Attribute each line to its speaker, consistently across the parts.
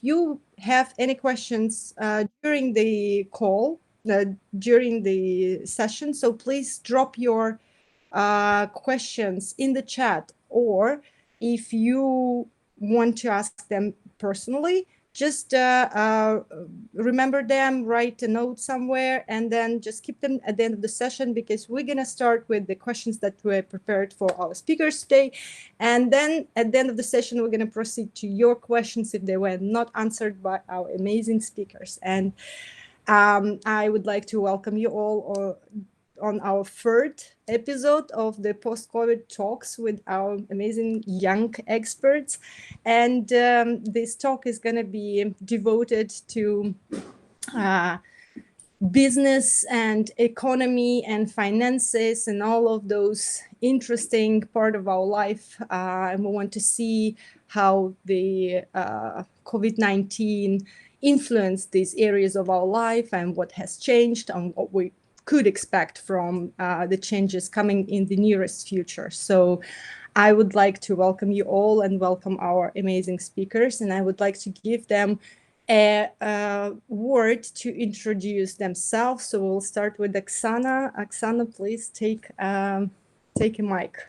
Speaker 1: you have any questions during the call, during the session, so please drop your questions in the chat, or if you want to ask them personally, just remember them, write a note somewhere, and then just keep them at the end of the session, because we're going to start with the questions that were prepared for our speakers today. And then at the end of the session, we're going to proceed to your questions if they were not answered by our amazing speakers. And I would like to welcome you all on our third episode of the post-COVID talks with our amazing young experts. And this talk is going to be devoted to business and economy and finances and all of those interesting part of our life. And we want to see how the COVID-19 influenced these areas of our life and what has changed and what we could expect from the changes coming in the nearest future. So I would like to welcome you all and welcome our amazing speakers. And I would like to give them a word to introduce themselves. So we'll start with Oksana. Oksana, please take a mic.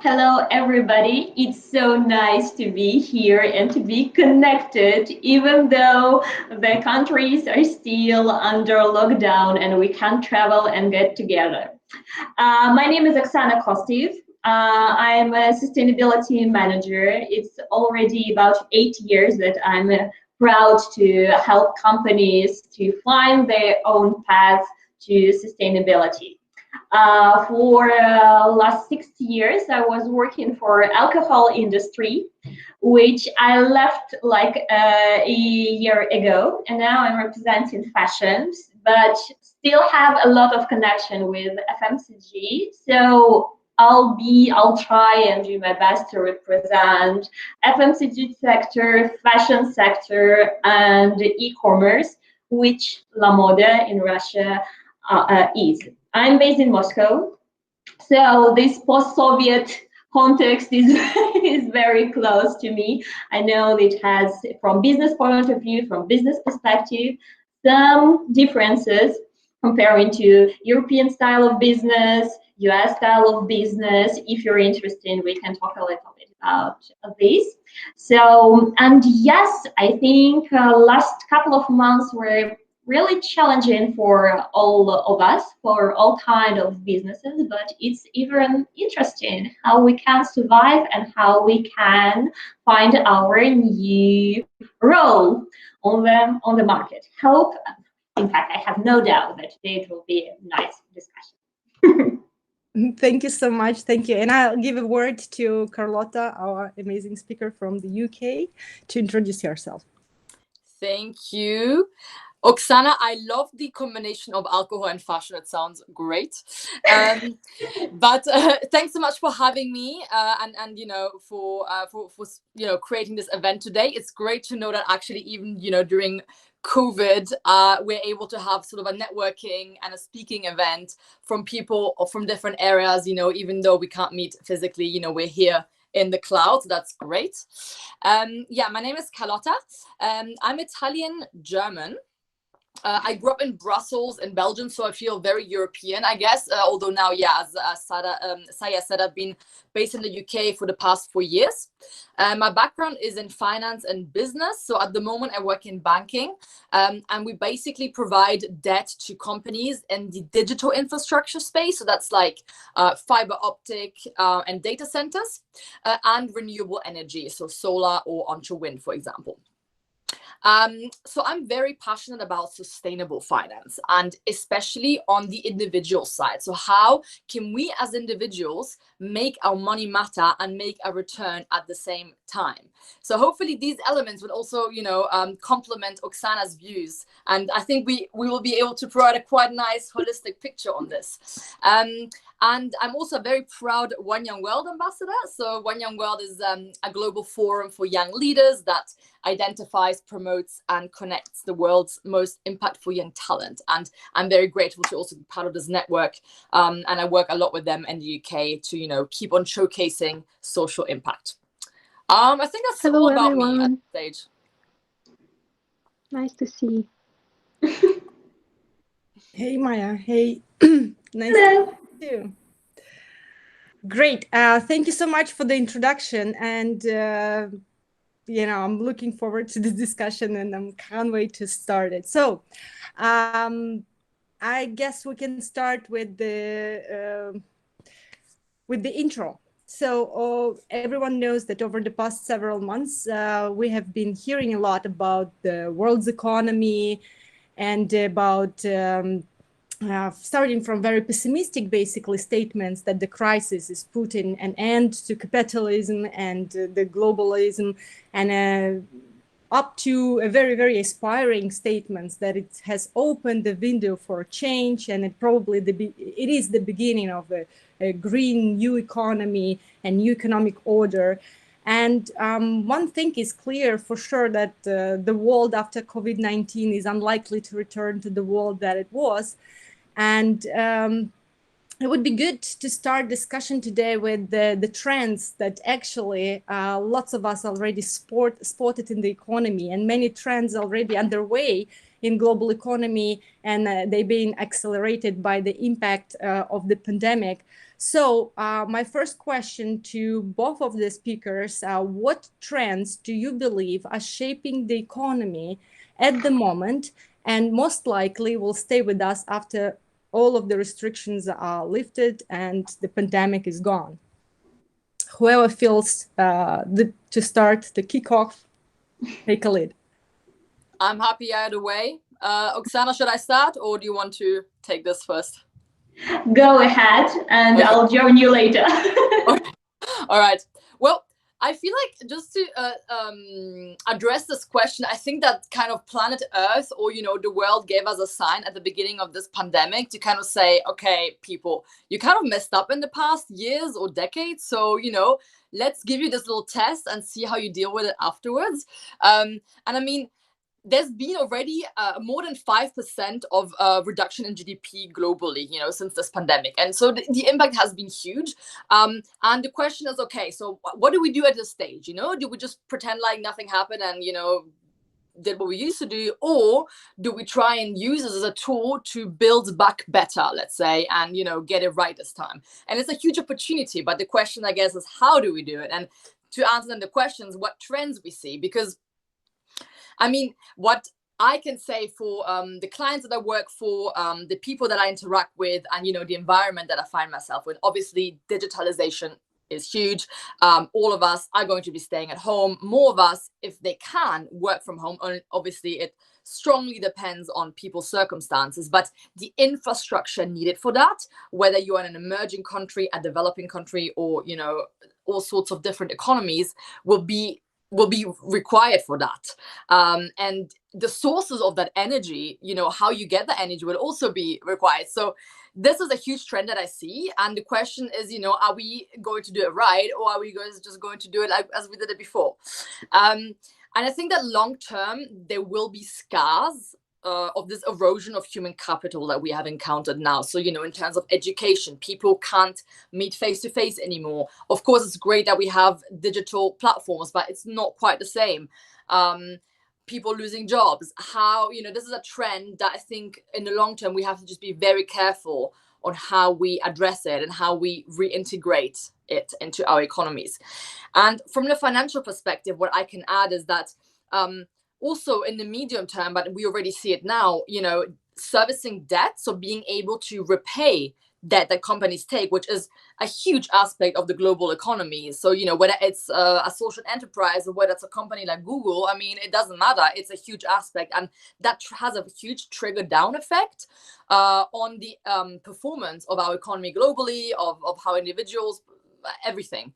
Speaker 2: Hello, everybody. It's so nice to be here and to be connected, even though the countries are still under lockdown and we can't travel and get together. My name is Oxana Kostiv. I'm a sustainability manager. It's already about 8 years that I'm proud to help companies to find their own path to sustainability. For last 6 years, I was working for alcohol industry, which I left like a year ago, and now I'm representing fashions, but still have a lot of connection with FMCG. So I'll try and do my best to represent FMCG sector, fashion sector, and e-commerce, which La Mode in Russia is. I'm based in Moscow, so this post-Soviet context is is very close to me. I know it has, from business point of view, from business perspective, some differences comparing to European style of business, US style of business. If you're interested, we can talk a little bit about this. So, and yes, I think last couple of months were really challenging for all of us, for all kind of businesses, but it's even interesting how we can survive and how we can find our new role on the market. Hope, in fact, I have no doubt that today it will be a nice discussion.
Speaker 1: Thank you so much. Thank you. And I'll give a word to Carlotta, our amazing speaker from the UK, to introduce yourself.
Speaker 3: Thank you. Oksana, I love the combination of alcohol and fashion. It sounds great. But thanks so much for having me and for creating this event today. It's great to know that actually even during COVID, we're able to have sort of a networking and a speaking event from people from different areas. Even though we can't meet physically, we're here in the cloud. So that's great. My name is Carlotta. I'm Italian German. I grew up in Brussels in Belgium, so I feel very European, I guess. Although now, as Saya said, I've been based in the UK for the past 4 years. My background is in finance and business. So at the moment, I work in banking, and we basically provide debt to companies in the digital infrastructure space. So that's like fiber optic and data centers and renewable energy, so solar or onshore wind, for example. So I'm very passionate about sustainable finance, and especially on the individual side. So how can we as individuals make our money matter and make a return at the same time? So hopefully these elements will also, complement Oksana's views. And I think we will be able to provide a quite nice holistic picture on this. And I'm also a very proud One Young World ambassador. So One Young World is a global forum for young leaders that identifies, promotes, and connects the world's most impactful young talent. And I'm very grateful to also be part of this network. And I work a lot with them in the UK to, keep on showcasing social impact. I think that's
Speaker 4: Hello,
Speaker 3: all about me at
Speaker 4: everyone.
Speaker 3: this stage.
Speaker 4: Nice to see.
Speaker 1: Hey, Maya. Hey, nice
Speaker 2: Hello.
Speaker 1: to meet you. Great. Thank you so much for the introduction. And, I'm looking forward to this discussion and I can't wait to start it. So I guess we can start with the intro. So everyone knows that over the past several months, we have been hearing a lot about the world's economy and about starting from very pessimistic, basically, statements that the crisis is putting an end to capitalism and the globalism, and up to a very, very aspiring statements that it has opened the window for change, and it is the beginning of a green new economy and new economic order. And one thing is clear for sure, that the world after COVID-19 is unlikely to return to the world that it was. And it would be good to start discussion today with the trends that actually lots of us already spotted in the economy, and many trends already underway in global economy, and they've been accelerated by the impact of the pandemic. So my first question to both of the speakers, what trends do you believe are shaping the economy at the moment, and most likely will stay with us after all of the restrictions are lifted and the pandemic is gone? Whoever feels to start the kickoff, take a lead.
Speaker 3: I'm happy either way. Oksana, should I start, or do you want to take this first?
Speaker 2: Go ahead, and
Speaker 3: Okay.
Speaker 2: I'll join you later.
Speaker 3: Okay. All right. Well, I feel like, just to address this question, I think that kind of planet Earth, or the world, gave us a sign at the beginning of this pandemic to kind of say, okay, people, you kind of messed up in the past years or decades, so let's give you this little test and see how you deal with it afterwards. And I mean, there's been already more than 5% of reduction in GDP globally, since this pandemic. And so the impact has been huge. And the question is, okay, so what do we do at this stage? Do we just pretend like nothing happened and, did what we used to do? Or do we try and use this as a tool to build back better, let's say, and, get it right this time? And it's a huge opportunity. But the question, I guess, is how do we do it? And to answer them the questions, what trends we see? Because I mean, what I can say for the clients that I work for, the people that I interact with, and the environment that I find myself with, obviously digitalization is huge. All of us are going to be staying at home. More of us, if they can, work from home. Obviously, it strongly depends on people's circumstances, but the infrastructure needed for that, whether you're in an emerging country, a developing country, or all sorts of different economies, will be required for that. And the sources of that energy, how you get the energy, will also be required. So this is a huge trend that I see. And the question is, are we going to do it right, or are we just going to do it like as we did it before? And I think that long term, there will be scars of this erosion of human capital that we have encountered now. So, in terms of education, people can't meet face to face anymore. Of course, it's great that we have digital platforms, but it's not quite the same. People losing jobs, this is a trend that I think in the long term, we have to just be very careful on how we address it and how we reintegrate it into our economies. And from the financial perspective, what I can add is that also in the medium term, but we already see it now, servicing debt, so being able to repay debt that companies take, which is a huge aspect of the global economy. So, whether it's a social enterprise or whether it's a company like Google, I mean, it doesn't matter. It's a huge aspect. And that has a huge trigger down effect on the performance of our economy globally, of how individuals, everything.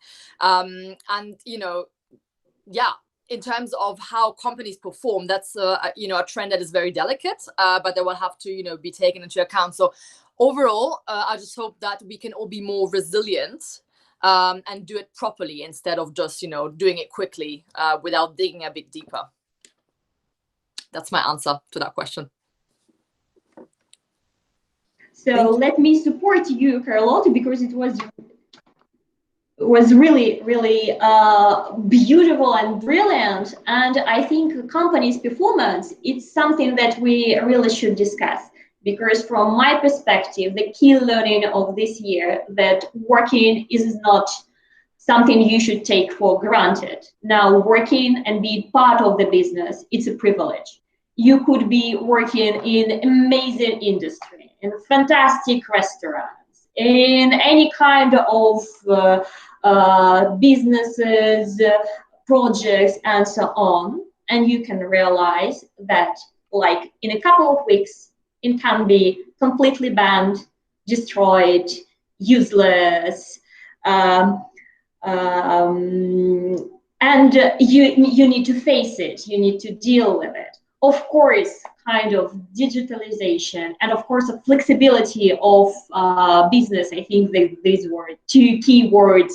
Speaker 3: In terms of how companies perform, that's a trend that is very delicate, but that will have to be taken into account. So overall, I just hope that we can all be more resilient and do it properly, instead of just doing it quickly without digging a bit deeper. That's my answer to that question.
Speaker 2: So let me support you, Carlotta, because it was was really, really beautiful and brilliant. And I think company's performance, it's something that we really should discuss. Because from my perspective, the key learning of this year that working is not something you should take for granted. Now, working and being part of the business, it's a privilege. You could be working in amazing industry, in fantastic restaurants, in any kind of businesses, projects, and so on. And you can realize that, like, in a couple of weeks, it can be completely banned, destroyed, useless. Um, and you need to face it, you need to deal with it. Of course, kind of digitalization and of course a flexibility of business. I think that these were two key words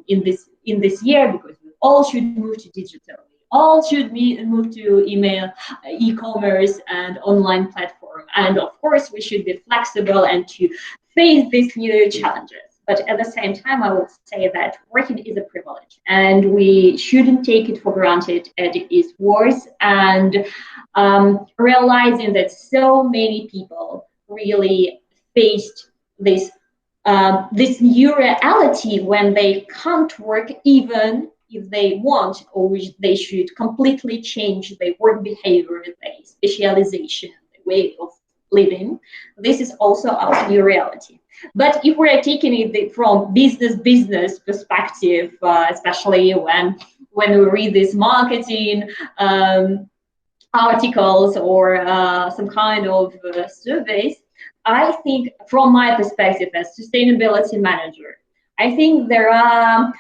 Speaker 2: in this year, because we all should move to digital. All should move to email, e-commerce, and online platform. And of course, we should be flexible and to face these new challenges. But at the same time, I would say that working is a privilege, and we shouldn't take it for granted as it is worse. And realizing that so many people really faced this new reality when they can't work even if they want, or they should completely change their work behavior, their specialization, the way of living. This is also our new reality. But if we're taking it from business perspective, especially when we read these marketing articles or some kind of surveys, I think from my perspective as sustainability manager, I think there are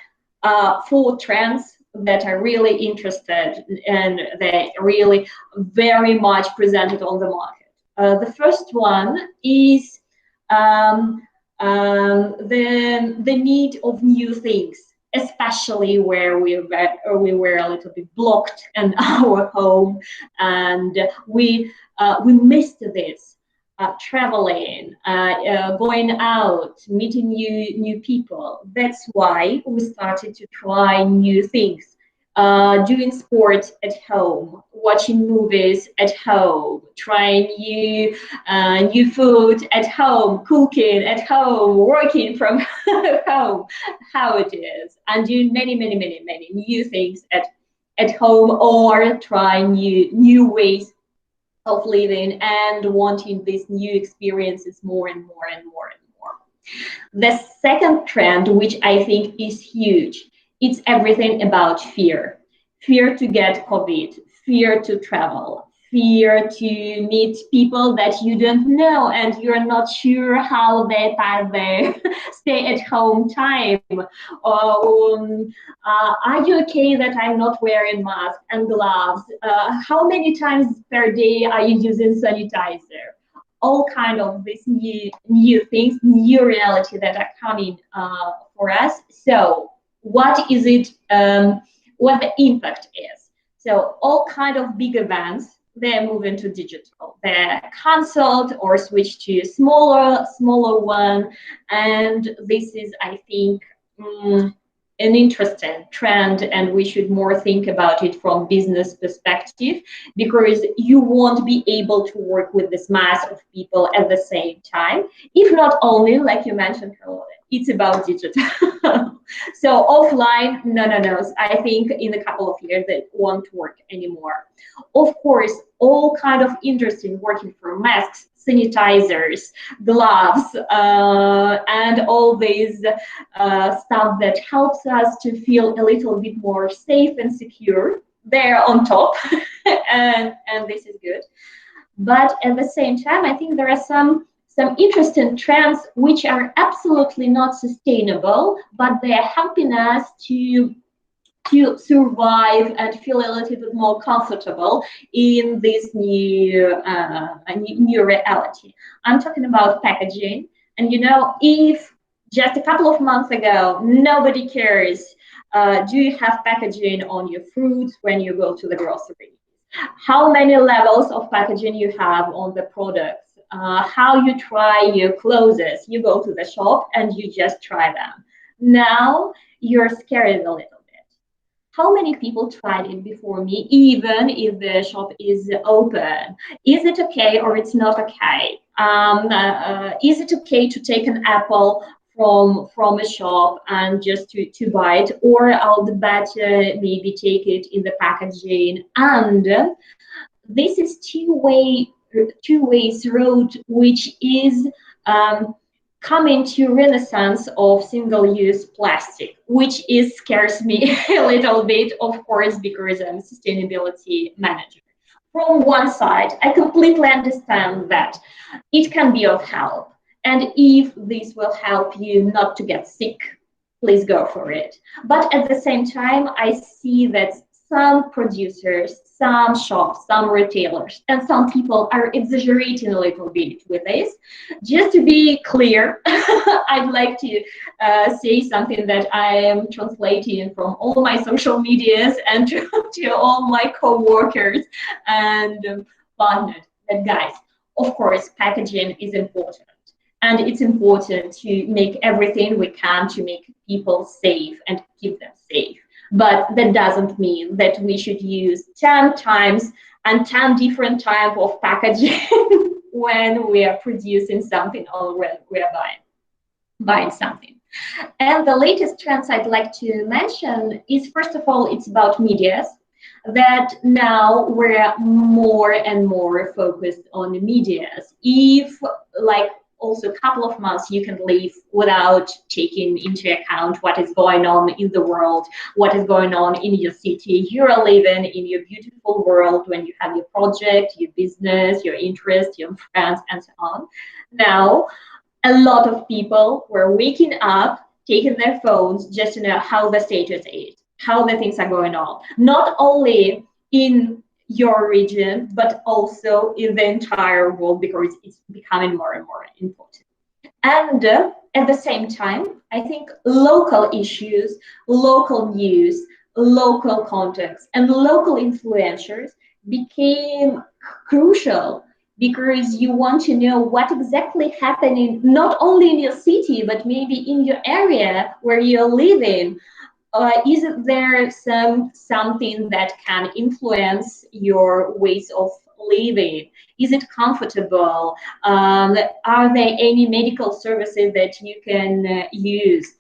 Speaker 2: 4 trends that are really interested and they really very much presented on the market. The first one is the need of new things, especially where we were a little bit blocked in our home, and we missed this. Traveling, going out, meeting new people. That's why we started to try new things. Doing sports at home, watching movies at home, trying new food at home, cooking at home, working from home, how it is, and doing many new things at home, or trying new ways of living and wanting these new experiences more and more and more and more. The second trend, which I think is huge, it's everything about fear. Fear to get COVID, fear to travel, fear to meet people that you don't know and you're not sure how they pass their stay at home time. Are you okay that I'm not wearing mask and gloves? How many times per day are you using sanitizer? All kind of these new things, new reality that are coming for us. So what is it, what the impact is? So all kind of big events, they're moving to digital. They're canceled or switched to smaller one. And this is, I think, an interesting trend, and we should more think about it from business perspective, because you won't be able to work with this mass of people at the same time, if not only, like you mentioned, Carlotta, it's about digital. So offline, no. I think in a couple of years that won't work anymore. Of course, all kind of industry working for masks, sanitizers, gloves, and all these stuff that helps us to feel a little bit more safe and secure. They're on top, and this is good. But at the same time, I think there are some interesting trends which are absolutely not sustainable, but they are helping us to survive and feel a little bit more comfortable in this new reality. I'm talking about packaging. And if just a couple of months ago, nobody cares, do you have packaging on your fruits when you go to the grocery? How many levels of packaging you have on the products? How you try your clothes? You go to the shop and you just try them. Now you're scared a little bit. How many people tried it before me, even if the shop is open? Is it okay or it's not okay? Is it okay to take an apple from a shop and just to buy it, or I'll better maybe take it in the packaging? And this is two ways road, which is coming to renaissance of single-use plastic, which is scares me a little bit, of course, because I'm a sustainability manager. From one side, I completely understand that it can be of help, and if this will help you not to get sick, please go for it. But at the same time, I see that some producers, some shops, some retailers, and some people are exaggerating a little bit with this. Just to be clear, I'd like to say something that I am translating from all my social medias and to all my co-workers and partners. That guys, of course, packaging is important. And it's important to make everything we can to make people safe and keep them safe. But that doesn't mean that we should use 10 times and 10 different types of packaging when we are producing something or when we are buying something. And the latest trends I'd like to mention is, first of all, it's about medias. That now we're more and more focused on the medias. If, like, also a couple of months you can live without taking into account what is going on in the world, what is going on in your city. You're living in your beautiful world when you have your project, your business, your interests, your friends, and so on. Now, a lot of people were waking up, taking their phones just to know how the status is, how the things are going on, not only in your region, but also in the entire world, because it's becoming more and more important. And at the same time, I think local issues, local news, local context, and local influencers became crucial, because you want to know what exactly happening, not only in your city, but maybe in your area where you're living. Is there something that can influence your ways of living? Is it comfortable? Are there any medical services that you can use?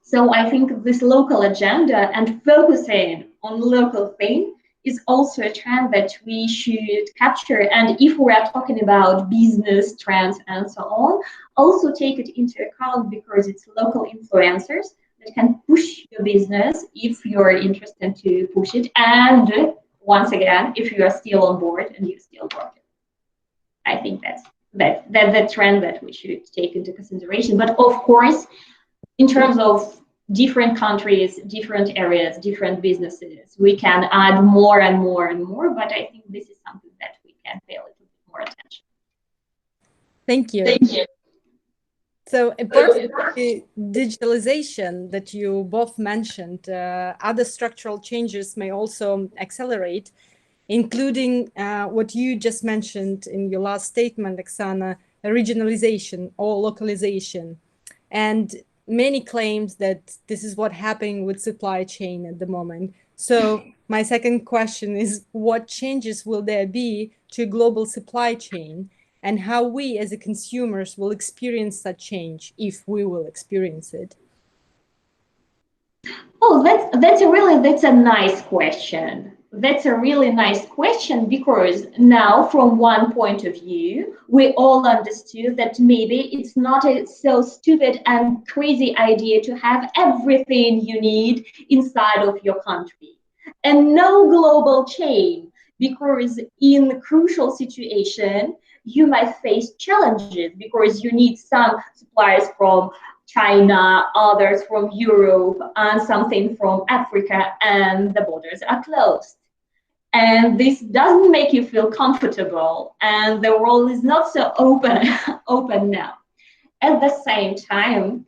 Speaker 2: So I think this local agenda and focusing on local thing is also a trend that we should capture. And if we are talking about business trends and so on, also take it into account, because it's local influencers that can push your business if you're interested to push it. And once again, if you are still on board and you're still working. I think that's the trend that we should take into consideration. But of course, in terms of different countries, different areas, different businesses, we can add more and more and more. But I think this is something that we can pay a little bit more attention.
Speaker 1: Thank you.
Speaker 2: Thank you.
Speaker 1: So apart from the digitalization that you both mentioned, other structural changes may also accelerate, including what you just mentioned in your last statement, Oksana, regionalization or localization. And many claims that this is what happening with supply chain at the moment. So my second question is, what changes will there be to global supply chain, and how we as a consumers will experience that change, if we will experience it?
Speaker 2: Oh, that's a nice question. That's a really nice question, because now, from one point of view, we all understood that maybe it's not a so stupid and crazy idea to have everything you need inside of your country, and no global chain, because in a crucial situation, you might face challenges, because you need some suppliers from China, others from Europe, and something from Africa, and the borders are closed. And this doesn't make you feel comfortable, and the world is not so open now. At the same time,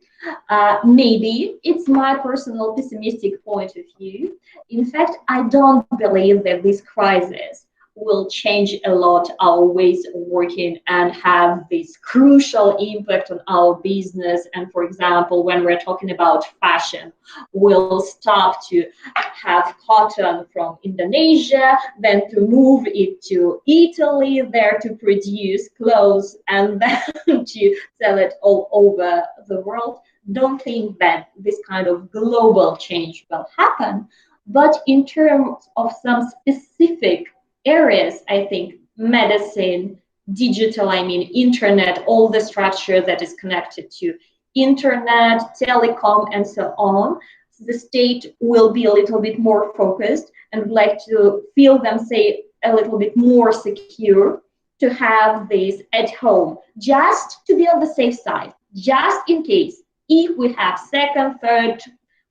Speaker 2: maybe it's my personal pessimistic point of view. In fact, I don't believe that this crisis will change a lot our ways of working and have this crucial impact on our business. And for example, when we're talking about fashion, we'll stop to have cotton from Indonesia, then to move it to Italy, there to produce clothes, and then to sell it all over the world. Don't think that this kind of global change will happen. But in terms of some specific areas, I think medicine, digital, I mean internet, all the structure that is connected to internet, telecom, and so on, the state will be a little bit more focused and would like to feel them, say, a little bit more secure to have this at home, just to be on the safe side, just in case, if we have second, third,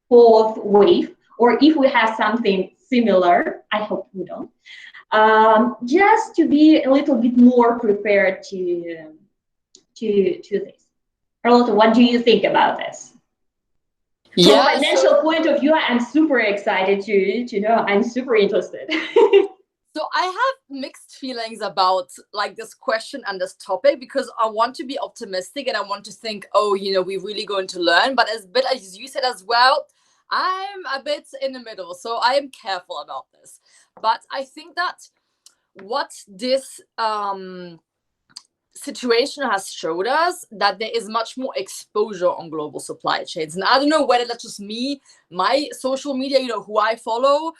Speaker 2: fourth wave, or if we have something similar, I hope we don't, just to be a little bit more prepared to this. Carlotta, what do you think about this? From a financial point of view, I'm super excited to know. I'm super interested.
Speaker 3: So I have mixed feelings about like this question and this topic, because I want to be optimistic and I want to think, oh, you know, we're really going to learn. But as you said as well, I'm a bit in the middle, so I am careful about this. But I think that what this situation has showed us, that there is much more exposure on global supply chains. And I don't know whether that's just me, my social media, you know, who I follow.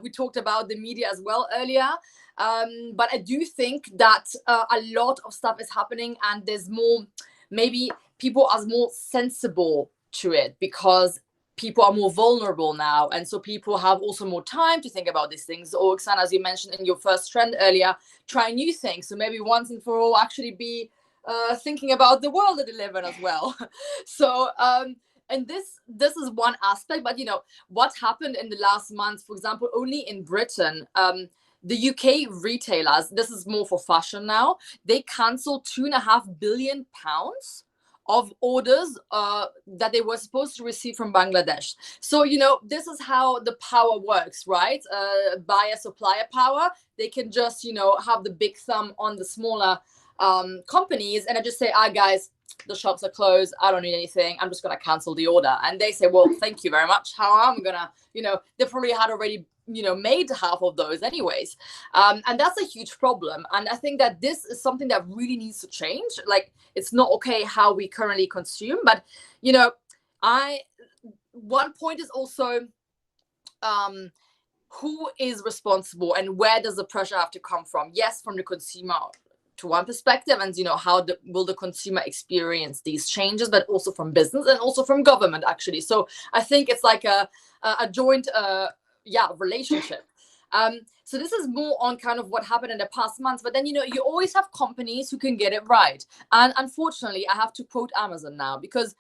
Speaker 3: We talked about the media as well earlier. But I do think that a lot of stuff is happening, and there's more, maybe people are more sensible to it because people are more vulnerable now, and so people have also more time to think about these things. Or Oksana, as you mentioned in your first trend earlier, try new things. So maybe once and for all actually be thinking about the world that they live in as well. So and this is one aspect. But you know what happened in the last month, for example, only in Britain, the UK retailers, this is more for fashion now, they cancelled £2.5 billion of orders that they were supposed to receive from Bangladesh. So, you know, this is how the power works, right? Buyer supplier power. They can just, you know, have the big thumb on the smaller companies and I just say, guys, the shops are closed. I don't need anything. I'm just going to cancel the order. And they say, well, thank you very much. How am I going to, you know, they probably had already, you know, made half of those anyways. And that's a huge problem. And I think that this is something that really needs to change. Like, it's not okay how we currently consume. But, you know, one point is also who is responsible and where does the pressure have to come from? Yes, from the consumer to one perspective, and you know, how will the consumer experience these changes, but also from business and also from government actually. So I think it's like a joint relationship. So this is more on kind of what happened in the past months, but then, you know, you always have companies who can get it right. And unfortunately, I have to quote Amazon now, because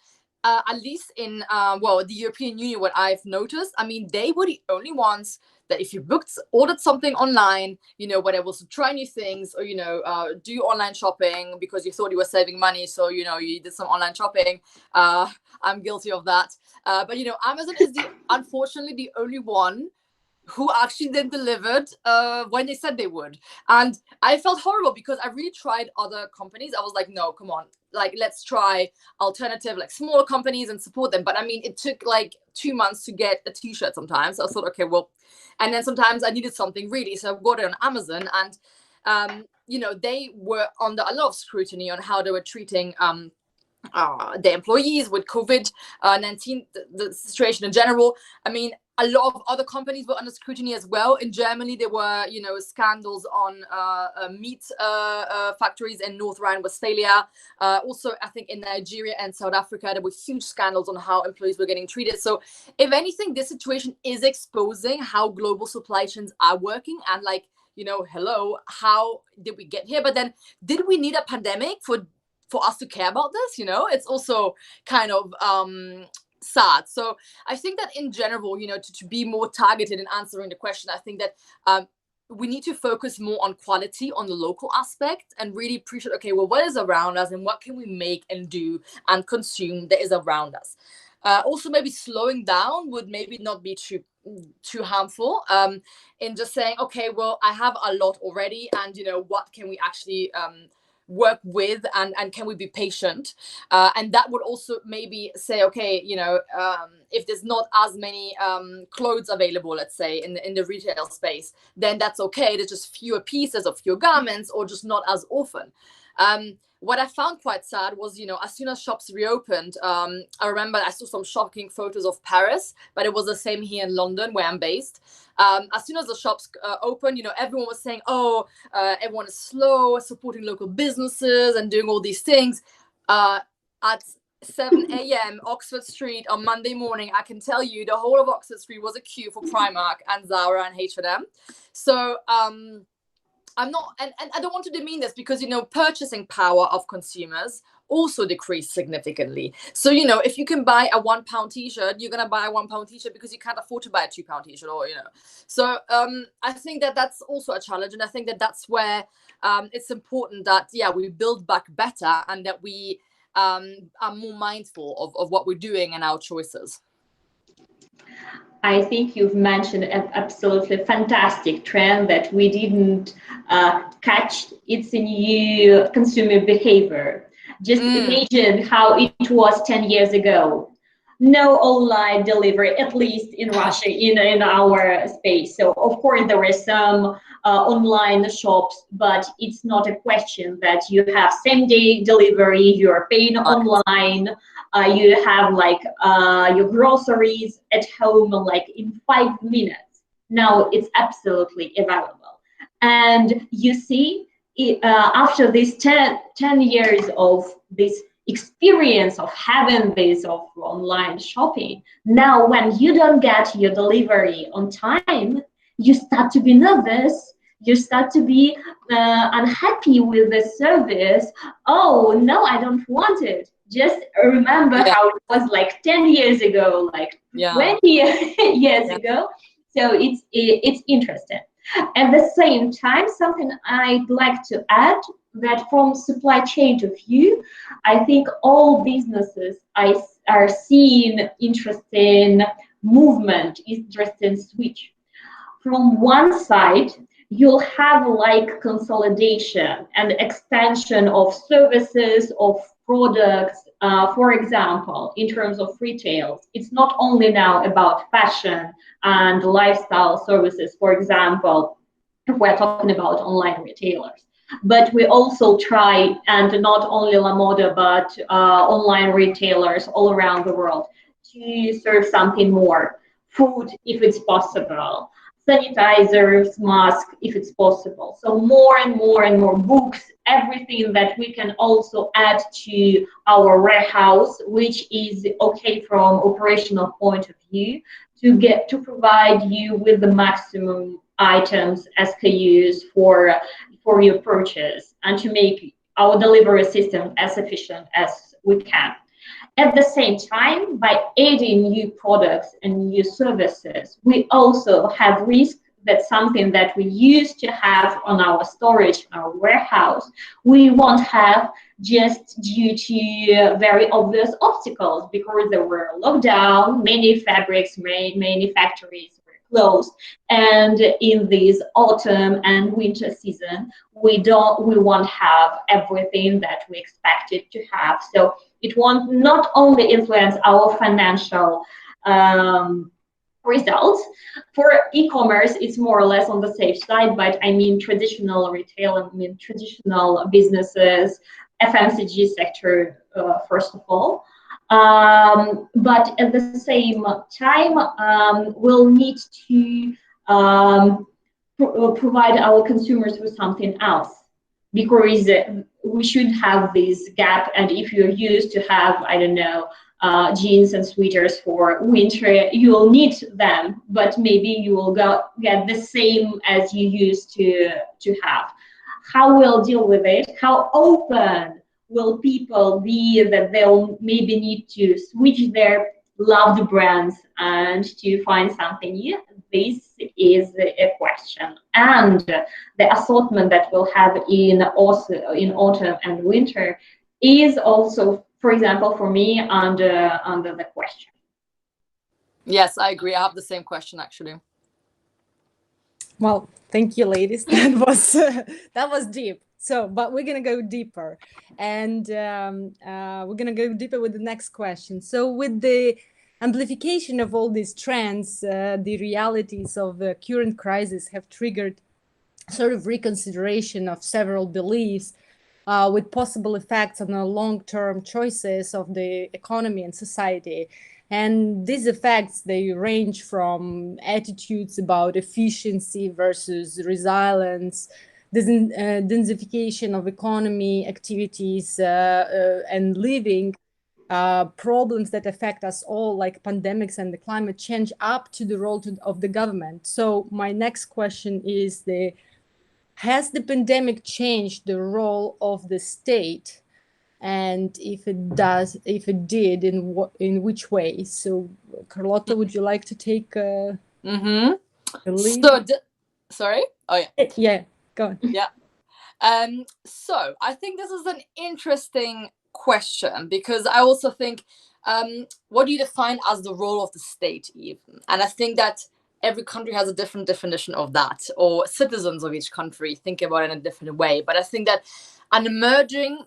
Speaker 3: at least in the European Union, what I've noticed, I mean, they were the only ones that if you ordered something online, you know, whether it was to try new things or, you know, do online shopping because you thought you were saving money. So, you know, you did some online shopping. I'm guilty of that. But, you know, Amazon is unfortunately the only one who actually then delivered when they said they would. And I felt horrible because I really tried other companies. I was like, no, come on, like, let's try alternative, like smaller companies and support them. But I mean, it took like 2 months to get a t-shirt sometimes. So I thought, okay, well, and then sometimes I needed something really. So I got it on Amazon, and, you know, they were under a lot of scrutiny on how they were treating the employees with COVID-19, the situation in general. I mean, a lot of other companies were under scrutiny as well. In Germany, there were, you know, scandals on meat factories in North Rhine-Westphalia. Also, I think in Nigeria and South Africa, there were huge scandals on how employees were getting treated. So if anything, this situation is exposing how global supply chains are working. And like, you know, hello, how did we get here? But then did we need a pandemic for us to care about this? You know, it's also kind of sad. So I think that in general, you know, to be more targeted in answering the question, I think that we need to focus more on quality, on the local aspect, and really appreciate, okay, well, what is around us and what can we make and do and consume that is around us. Also, maybe slowing down would maybe not be too harmful, in just saying, okay, well, I have a lot already, and what can we actually work with, and can we be patient, and that would also maybe say, okay, if there's not as many clothes available, let's say in the retail space, then that's okay. There's just fewer pieces of fewer garments, or just not as often. What I found quite sad was, as soon as shops reopened, I remember I saw some shocking photos of Paris, but it was the same here in London, where I'm based. As soon as the shops opened, everyone was saying, oh, everyone is slow, supporting local businesses and doing all these things. At 7 a.m. Oxford Street on Monday morning, I can tell you the whole of Oxford Street was a queue for Primark and Zara and H&M. So I'm not, and I don't want to demean this, because purchasing power of consumers also decreased significantly. So if you can buy a £1 t-shirt, you're gonna buy a £1 t-shirt because you can't afford to buy a £2 t-shirt, or So I think that that's also a challenge, and I think that that's where it's important that we build back better, and that we are more mindful of what we're doing and our choices.
Speaker 2: I think you've mentioned an absolutely fantastic trend that we didn't catch. It's a new consumer behavior. Just imagine how it was 10 years ago. No online delivery, at least in Russia, in our space. So of course there were some online shops, but it's not a question that you have same-day delivery, you're paying online, you have your groceries at home in 5 minutes. Now it's absolutely available. And you see, after these 10 years of this experience of having this of online shopping, now when you don't get your delivery on time, you start to be nervous, you start to be unhappy with the service. Oh no, I don't want it. Just remember how it was 10 years ago, 20 years ago. So it's interesting. At the same time, something I'd like to add, that from supply chain to view, I think all businesses are seeing interesting movement, interesting switch. From one side, you'll have consolidation and expansion of services, of products. For example, in terms of retail, it's not only now about fashion and lifestyle services, for example, if we're talking about online retailers. But we also try, and not only La Moda, but online retailers all around the world, to serve something more. Food, if it's possible. Sanitizers, masks, if it's possible. So more and more and more books, everything that we can also add to our warehouse, which is okay from operational point of view, to provide you with the maximum items, SKUs for your purchase, and to make our delivery system as efficient as we can. At the same time, by adding new products and new services, we also have risk that something that we used to have on our storage, our warehouse, we won't have, just due to very obvious obstacles, because there were lockdown, many fabrics, many factories were closed, and in this autumn and winter season, we won't have everything that we expected to have. So it won't not only influence our financial results. For e-commerce, it's more or less on the safe side, but I mean traditional retail, I mean traditional businesses, FMCG sector, first of all. But at the same time, we'll need to provide our consumers with something else, because we should have this gap. And if you're used to have, I don't know, jeans and sweaters for winter, you'll need them, but maybe you will get the same as you used to have. How we'll deal with it? How open will people be that they'll maybe need to switch their loved brands and to find something new? This is a question. And the assortment that we'll have in autumn and winter is also for example, for me under the question.
Speaker 3: Yes, I agree. I have the same question actually.
Speaker 1: Well, thank you, ladies. That was deep. So, but we're gonna go deeper, and we're gonna go deeper with the next question. So, with the amplification of all these trends, the realities of the current crisis have triggered sort of reconsideration of several beliefs, with possible effects on the long-term choices of the economy and society. And these effects, they range from attitudes about efficiency versus resilience, densification of economy activities and living, problems that affect us all, like pandemics and the climate change, up to the role of the government. So my next question is, has the pandemic changed the role of the state? And if it did, in which way? So, Carlotta, would you like to take the lead?
Speaker 3: So, sorry? Oh, yeah.
Speaker 1: Yeah, go on.
Speaker 3: Yeah. So I think this is an interesting question, because I also think, what do you define as the role of the state even? And I think that every country has a different definition of that, or citizens of each country think about it in a different way. But I think that an emerging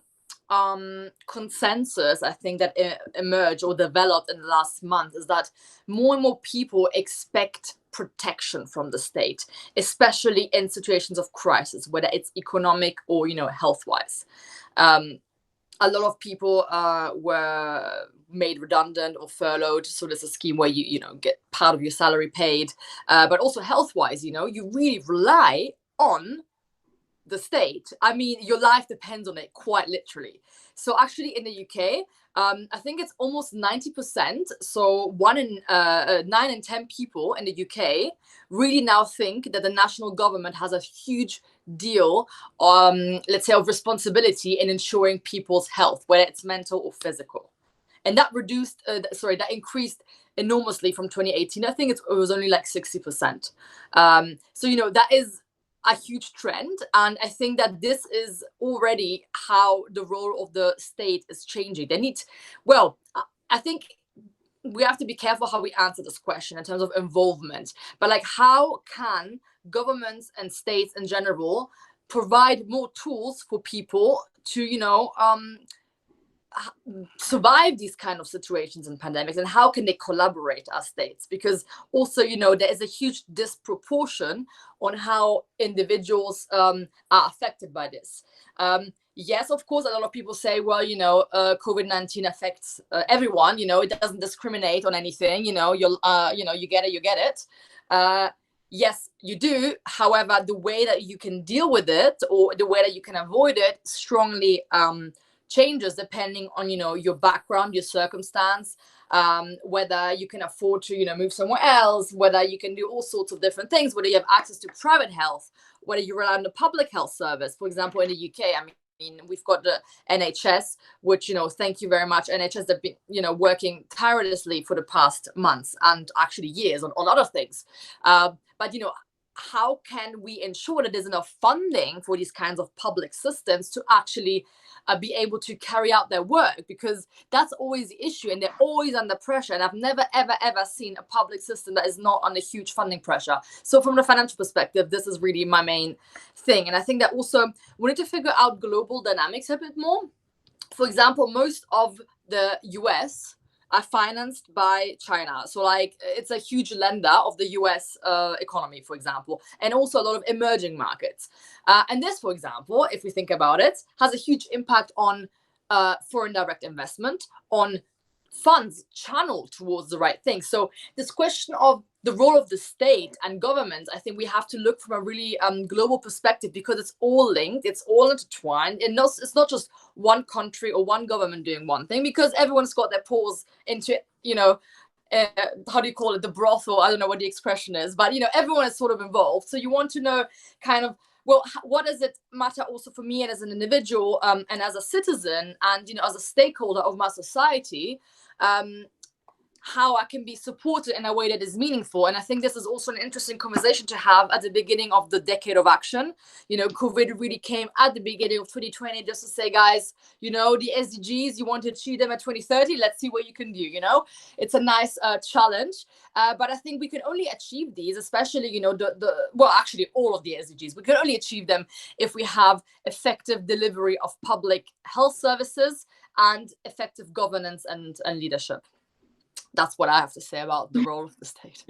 Speaker 3: consensus, I think, that emerged or developed in the last month is that more and more people expect protection from the state, especially in situations of crisis, whether it's economic or health-wise. A lot of people were made redundant or furloughed, so there's a scheme where you get part of your salary paid, but also health-wise, you really rely on the state. I mean, your life depends on it, quite literally. So actually in the UK, I think it's almost 90%. So 9 in 10 people in the UK really now think that the national government has a huge deal, let's say, of responsibility in ensuring people's health, whether it's mental or physical. And that that increased enormously from 2018. I think it was only like 60%. So, that is a huge trend. And I think that this is already how the role of the state is changing. I think we have to be careful how we answer this question in terms of involvement. But like, how can governments and states in general provide more tools for people to, survive these kind of situations and pandemics, and how can they collaborate as states? Because also, there is a huge disproportion on how individuals are affected by this. Yes, of course, a lot of people say, well, COVID-19 affects everyone. It doesn't discriminate on anything. You get it. Yes, you do. However, the way that you can deal with it, or the way that you can avoid it, strongly changes depending on your background, your circumstance, whether you can afford to move somewhere else, whether you can do all sorts of different things, whether you have access to private health, whether you rely on the public health service. For example, in the UK, I mean, we've got the NHS, which thank you very much, NHS, have been working tirelessly for the past months and actually years on other things. But how can we ensure that there's enough funding for these kinds of public systems to actually be able to carry out their work? Because that's always the issue, and they're always under pressure. And I've never, ever, ever seen a public system that is not under huge funding pressure. So from the financial perspective, this is really my main thing. And I think that also we need to figure out global dynamics a bit more. For example, most of the US are financed by China. So like, it's a huge lender of the US economy, for example, and also a lot of emerging markets. And this, for example, if we think about it, has a huge impact on foreign direct investment, on funds channeled towards the right thing. So this question of the role of the state and government, I think we have to look from a really global perspective, because it's all linked, it's all intertwined. And it's not just one country or one government doing one thing, because everyone's got their paws into, how do you call it, the brothel? I don't know what the expression is, but, everyone is sort of involved. So you want to know kind of, well, what does it matter also for me and as an individual and as a citizen and, as a stakeholder of my society? how I can be supported in a way that is meaningful. And I think this is also an interesting conversation to have at the beginning of the decade of action. You know, COVID really came at the beginning of 2020 just to say, guys, you know, the SDGs, you want to achieve them at 2030, let's see what you can do, you know. It's a nice challenge. But I think we can only achieve these, especially, you know, well, actually all of the SDGs, we can only achieve them if we have effective delivery of public health services and effective governance and leadership. That's what I have to say about the role of the state.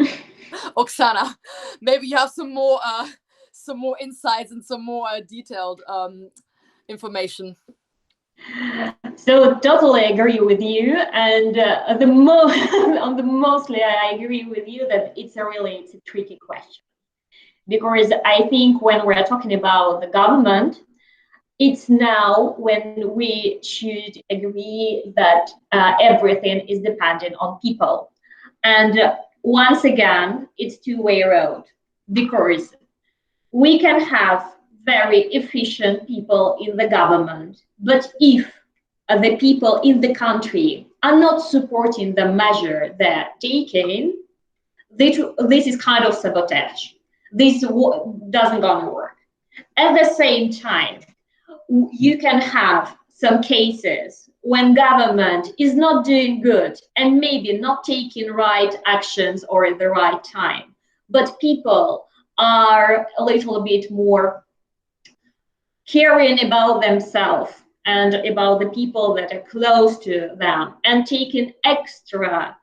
Speaker 3: Oksana, maybe you have some more insights and some more detailed information.
Speaker 2: So totally agree with you, and mostly I agree with you that it's a tricky question, because I think when we're talking about the government, it's now when we should agree that everything is dependent on people. And once again, it's two-way road, because we can have very efficient people in the government, but if the people in the country are not supporting the measure they're taking, this is kind of sabotage. This doesn't gonna work. At the same time, you can have some cases when government is not doing good and maybe not taking right actions or at the right time, but people are a little bit more caring about themselves and about the people that are close to them and taking extra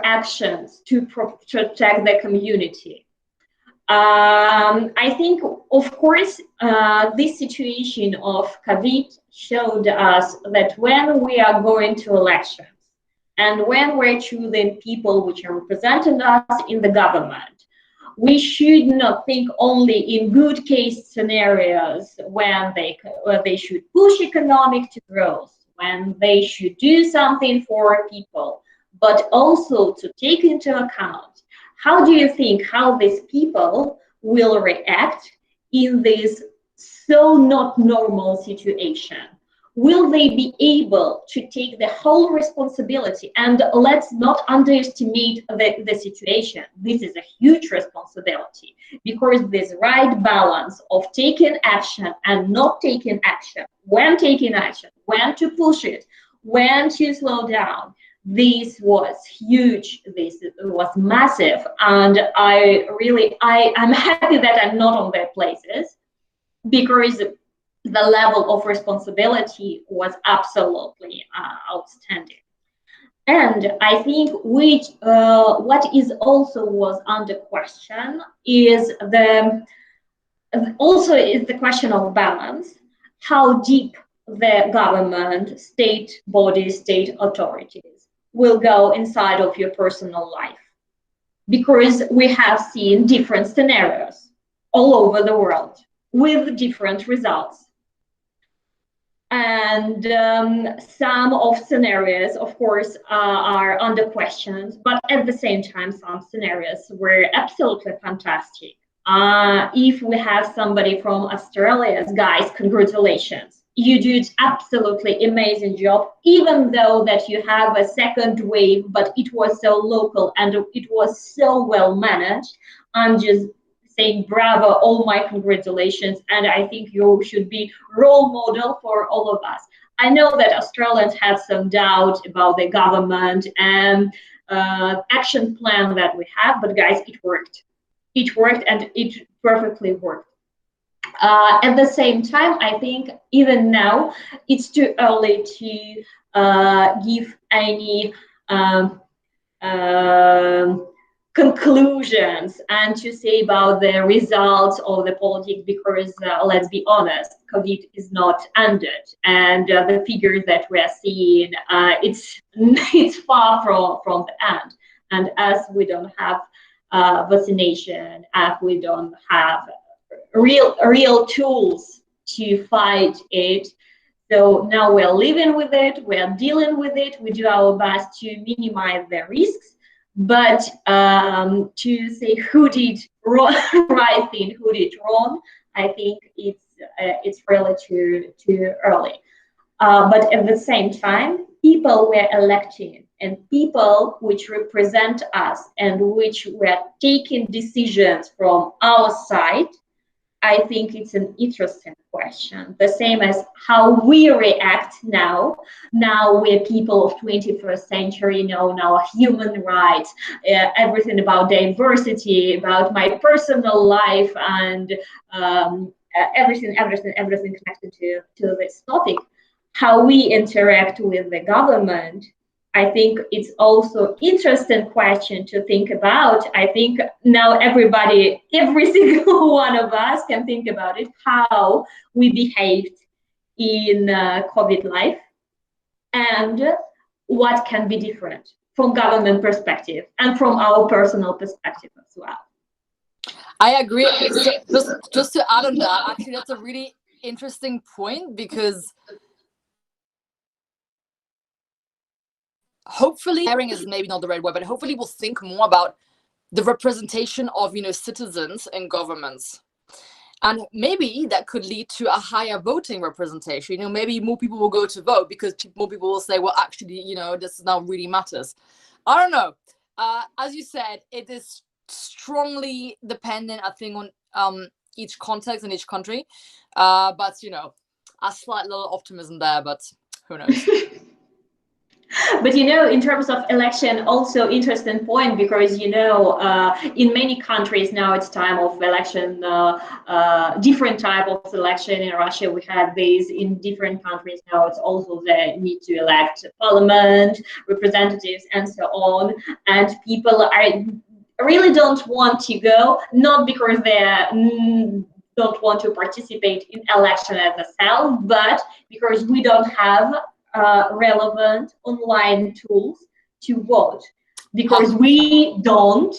Speaker 2: actions to protect the community. I think, of course, this situation of COVID showed us that when we are going to elections and when we're choosing people which are representing us in the government, we should not think only in good case scenarios when they should push economic growth, when they should do something for people, but also to take into account how do you think how these people will react in this so not normal situation? Will they be able to take the whole responsibility? And let's not underestimate the situation. This is a huge responsibility, because this right balance of taking action and not taking action, when taking action, when to push it, when to slow down, this was huge, this was massive, and I'm happy that I'm not on their places, because the level of responsibility was absolutely outstanding. And I think what is also was under question is the question of balance, how deep the government, state bodies, state authorities will go inside of your personal life, because we have seen different scenarios all over the world with different results. And some of scenarios, of course, are under questions, but at the same time, some scenarios were absolutely fantastic. If we have somebody from Australia, guys, congratulations. You did absolutely amazing job, even though that you have a second wave, but it was so local and it was so well managed. I'm just saying bravo, all my congratulations, and I think you should be role model for all of us. I know that Australians had some doubt about the government and action plan that we have, but guys, it worked. It worked, and it perfectly worked. At the same time, I think even now it's too early to give any conclusions and to say about the results of the politics, because let's be honest, COVID is not ended, and the figures that we are seeing, it's far from the end. And as we don't have vaccination, as we don't have real tools to fight it, so now we're living with it, we're dealing with it, we do our best to minimize the risks. But to say who did right thing, who did wrong, I think it's really too early. But at the same time, people were elected, and people which represent us and which were taking decisions from our side, I think it's an interesting question. The same as how we react now. Now we're people of 21st century, know now human rights, everything about diversity, about my personal life, and everything connected to this topic. How we interact with the government, I think it's also interesting question to think about. I think now everybody, every single one of us can think about it, how we behaved in COVID life and what can be different from government perspective and from our personal perspective as well.
Speaker 3: I agree. So just to add on that, actually, that's a really interesting point, because hopefully, caring is maybe not the right word, but hopefully we'll think more about the representation of, citizens in governments. And maybe that could lead to a higher voting representation. Maybe more people will go to vote because more people will say, well, actually, this now really matters. I don't know. As you said, it is strongly dependent, I think, on each context in each country. But, a slight little optimism there, but who knows?
Speaker 2: But in terms of election, also interesting point, because in many countries now it's time of election, different type of election. In Russia we had this. In different countries now it's also the need to elect parliament, representatives, and so on. And people really don't want to go, not because they don't want to participate in election as itself, but because we don't have relevant online tools to vote, because we don't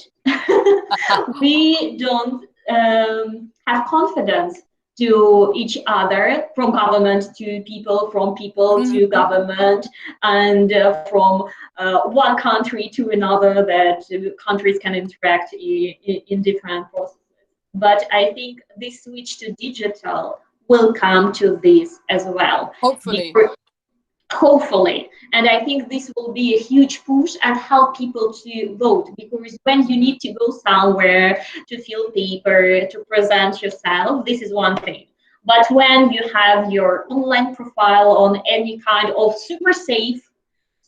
Speaker 2: have confidence to each other, from government to people, from people to government, and from one country to another, that countries can interact in different processes. But I think this switch to digital will come to this as well. Hopefully. And I think this will be a huge push and help people to vote, because when you need to go somewhere to fill paper, to present yourself, this is one thing. But when you have your online profile on any kind of super safe,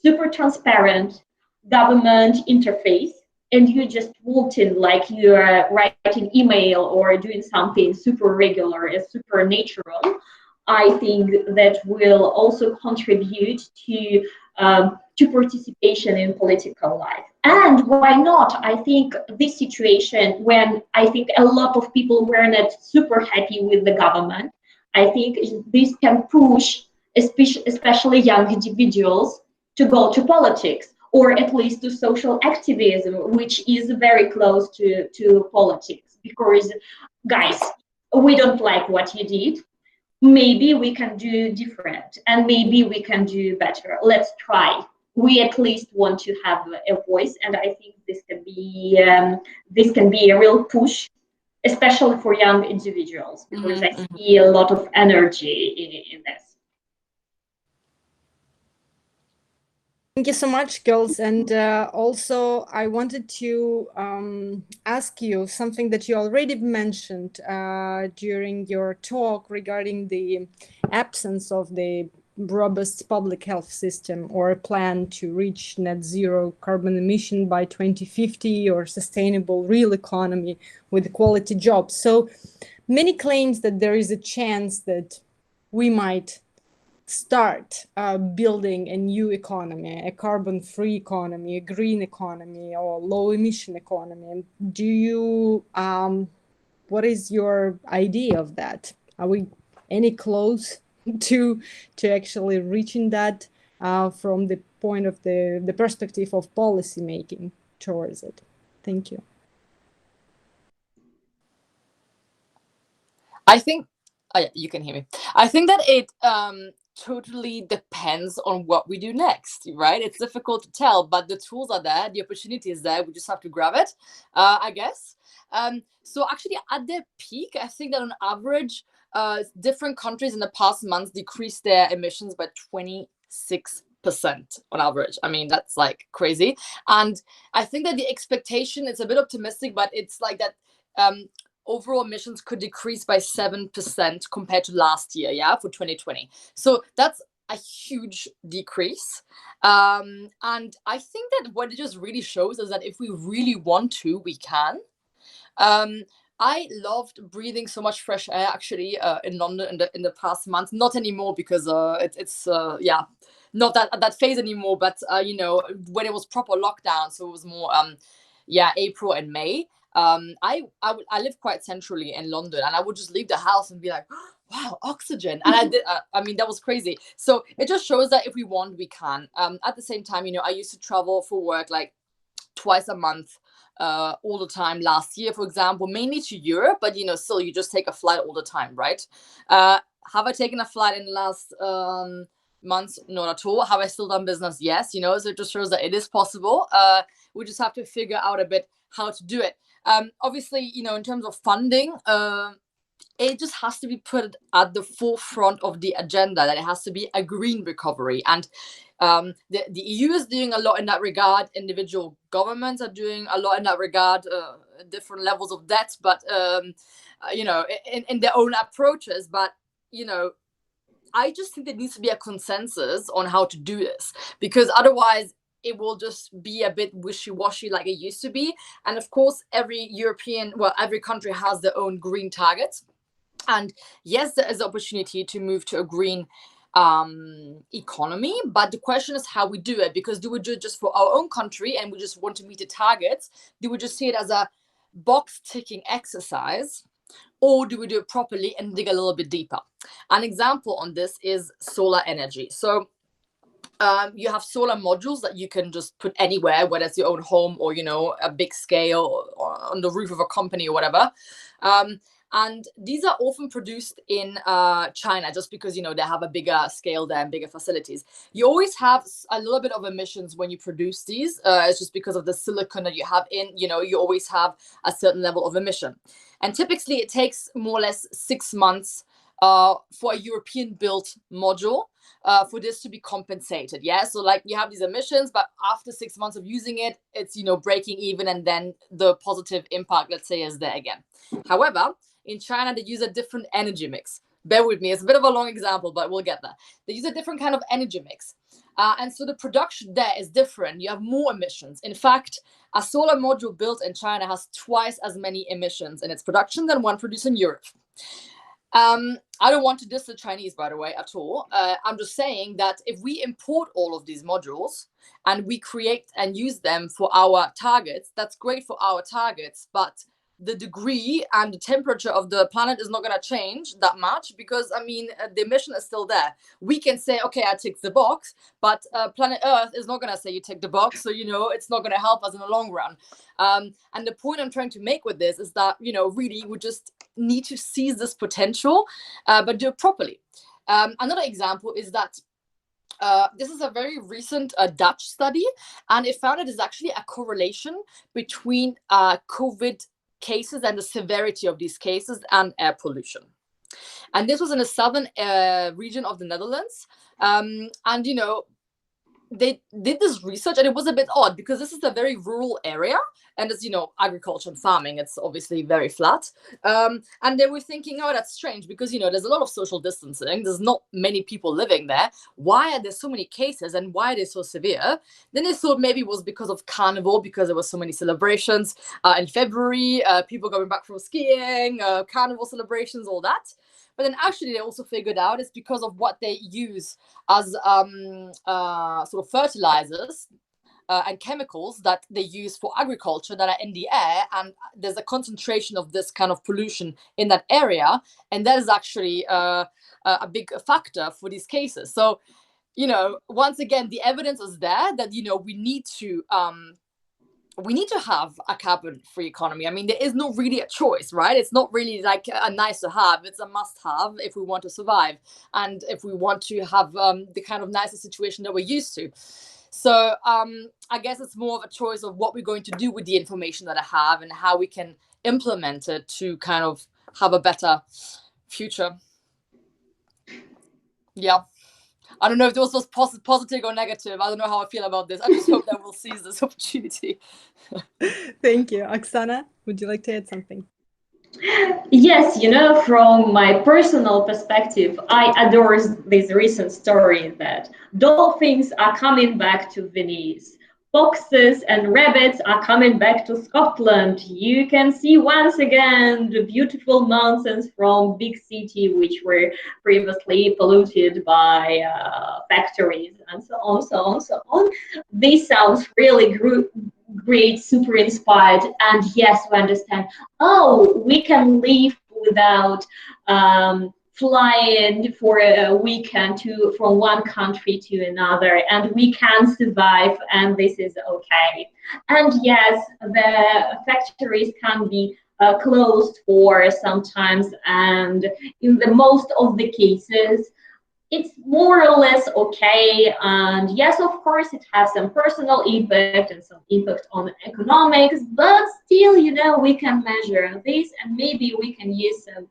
Speaker 2: super transparent government interface, and you just walked in like you are writing email or doing something super regular and super natural, I think that will also contribute to participation in political life. And why not? I think this situation, when I think a lot of people were not super happy with the government, I think this can push especially young individuals to go to politics, or at least to social activism, which is very close to politics. Because, guys, we don't like what you did. Maybe we can do different, and maybe we can do better. Let's try. We at least want to have a voice, and I think this can be a real push, especially for young individuals, because I see a lot of energy in this.
Speaker 1: Thank you so much, girls. And also, I wanted to ask you something that you already mentioned during your talk regarding the absence of the robust public health system, or a plan to reach net zero carbon emission by 2050, or sustainable real economy with quality jobs. So many claims that there is a chance that we might start building a new economy, a carbon-free economy, a green economy, or low-emission economy. And do you, what is your idea of that? Are we any close to actually reaching that from the point of the perspective of policy making towards it? Thank you.
Speaker 3: I think, you can hear me. I think that it totally depends on what we do next, right? It's difficult to tell, but the tools are there, the opportunity is there. We just have to grab it, I guess. So actually at their peak, I think that on average, different countries in the past months decreased their emissions by 26% on average. I mean, that's like crazy. And I think that the expectation is a bit optimistic, but it's like that overall emissions could decrease by 7% compared to last year, yeah, for 2020. So that's a huge decrease. And I think that what it just really shows is that if we really want to, we can. I loved breathing so much fresh air actually in London in the past month. Not anymore because it's not that phase anymore. But when it was proper lockdown, so it was more April and May. I live quite centrally in London, and I would just leave the house and be like, wow, oxygen. And I did. I mean, that was crazy. So it just shows that if we want, we can. At the same time, I used to travel for work like twice a month. All the time last year, for example, mainly to Europe, but still you just take a flight all the time, right? Have I taken a flight in the last months? Not at all. Have I still done business? Yes, so it just shows that it is possible. We just have to figure out a bit how to do it. Obviously, in terms of funding, it just has to be put at the forefront of the agenda, that it has to be a green recovery. And the EU is doing a lot in that regard. Individual governments are doing a lot in that regard, different levels of debt, but, in their own approaches. But, I just think there needs to be a consensus on how to do this, because otherwise it will just be a bit wishy-washy like it used to be. And of course, every country has their own green targets. And yes, there is an opportunity to move to a green economy, but the question is how we do it. Because do we do it just for our own country and we just want to meet the targets? Do we just see it as a box ticking exercise, or do we do it properly and dig a little bit deeper? An example on this is solar energy. So you have solar modules that you can just put anywhere, whether it's your own home or a big scale or on the roof of a company or whatever. And these are often produced in China, just because, they have a bigger scale there and bigger facilities. You always have a little bit of emissions when you produce these. It's just because of the silicon that you have in, you always have a certain level of emission. And typically it takes more or less 6 months for a European built module for this to be compensated. Yeah. So like you have these emissions, but after 6 months of using it, it's, breaking even. And then the positive impact, let's say, is there again. However, in China, they use a different energy mix. Bear with me. It's a bit of a long example, but we'll get there. They use a different kind of energy mix. And so the production there is different. You have more emissions. In fact, a solar module built in China has twice as many emissions in its production than one produced in Europe. I don't want to diss the Chinese, by the way, at all. I'm just saying that if we import all of these modules and we create and use them for our targets, that's great for our targets, but the degree and the temperature of the planet is not going to change that much, because the emission is still there. We can say, okay, I tick the box, but planet Earth is not going to say you tick the box, so it's not going to help us in the long run. And the point I'm trying to make with this is that really we just need to seize this potential, but do it properly. Another example is that this is a very recent Dutch study, and it found that there's actually a correlation between COVID cases and the severity of these cases and air pollution. And this was in the southern region of the Netherlands. And they did this research, and it was a bit odd because this is a very rural area, and it's agriculture and farming. It's obviously very flat. And they were thinking, oh, that's strange, because there's a lot of social distancing. There's not many people living there. Why are there so many cases, and why are they so severe? Then they thought maybe it was because of Carnival, because there were so many celebrations in February, people going back from skiing, Carnival celebrations, all that. But then actually they also figured out it's because of what they use as sort of fertilizers and chemicals that they use for agriculture that are in the air, and there's a concentration of this kind of pollution in that area, and that is actually a big factor for these cases. So once again, the evidence is there that we need to have a carbon-free economy. There is no really a choice, right? It's not really like a nice to have. It's a must-have if we want to survive and if we want to have the kind of nicer situation that we're used to. So I guess it's more of a choice of what we're going to do with the information that I have and how we can implement it to kind of have a better future. Yeah. I don't know if this was positive or negative. I don't know how I feel about this. I just hope that we'll seize this opportunity.
Speaker 1: Thank you. Oksana, would you like to add something?
Speaker 2: Yes, from my personal perspective, I adore this recent story that dolphins are coming back to Venice. Foxes and rabbits are coming back to Scotland. You can see once again the beautiful mountains from big city, which were previously polluted by factories and so on, so on, so on. This sounds really great, super inspired. And yes, we understand, we can live without flying for a weekend from one country to another, and we can survive, and this is okay. And yes, the factories can be closed for sometimes, and in the most of the cases it's more or less okay. And yes, of course, it has some personal impact and some impact on economics, but still, we can measure this, and maybe we can use some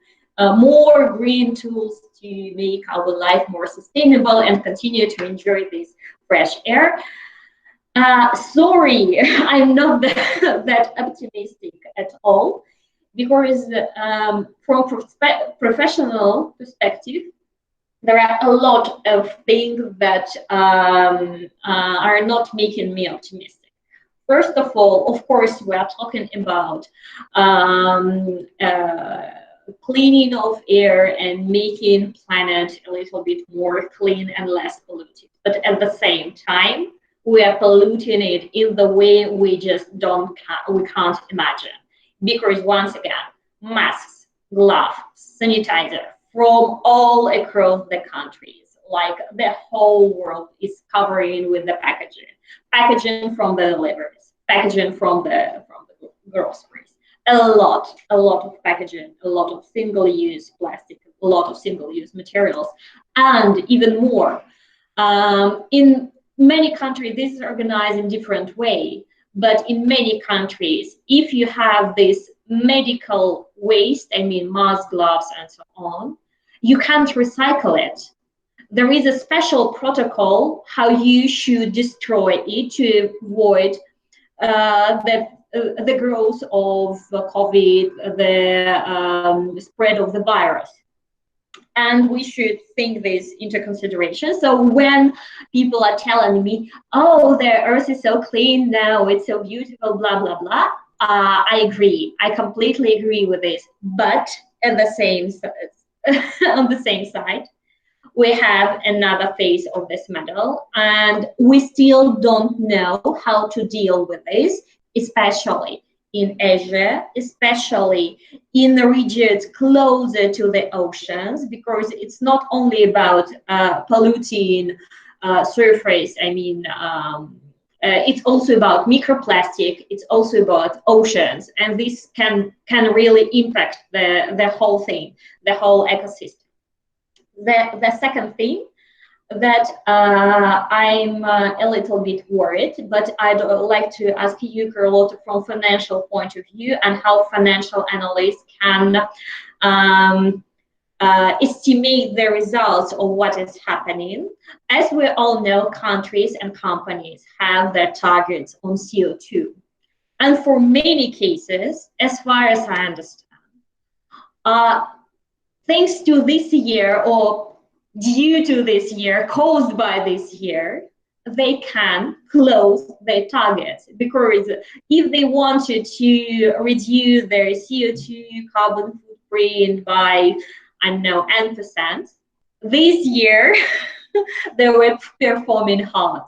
Speaker 2: more green tools to make our life more sustainable and continue to enjoy this fresh air. Sorry, I'm not that optimistic at all, because from professional perspective, there are a lot of things that are not making me optimistic. First of all, of course, we are talking about cleaning of air and making planet a little bit more clean and less polluted. But at the same time, we are polluting it in the way we just we can't imagine. Because once again, masks, gloves, sanitizer from all across the countries, like the whole world is covering with the packaging from the deliveries, packaging from the groceries. A lot of packaging, a lot of single-use plastic, a lot of single-use materials, and even more. In many countries, this is organized in different way, but in many countries, if you have this medical waste, I mean mask, gloves, and so on, you can't recycle it. There is a special protocol how you should destroy it to avoid the growth of COVID, the spread of the virus. And we should think this into consideration. So when people are telling me, oh, the earth is so clean now, it's so beautiful, blah, blah, blah, I agree. I completely agree with this. But at the same on the same side, we have another face of this medal, and we still don't know how to deal with this, especially in Asia, especially in the regions closer to the oceans, because it's not only about polluting surface. I mean, it's also about microplastic. It's also about oceans, and this can really impact the whole thing, the whole ecosystem. The second thing that I'm a little bit worried, but I'd like to ask you, Carlotta, from financial point of view, and how financial analysts can estimate the results of what is happening. As we all know, countries and companies have their targets on CO2. And for many cases, as far as I understand, thanks to this year, or due to this year, caused by this year, they can close their targets, because if they wanted to reduce their CO2 carbon footprint by, I don't know, N%, this year they were performing hard,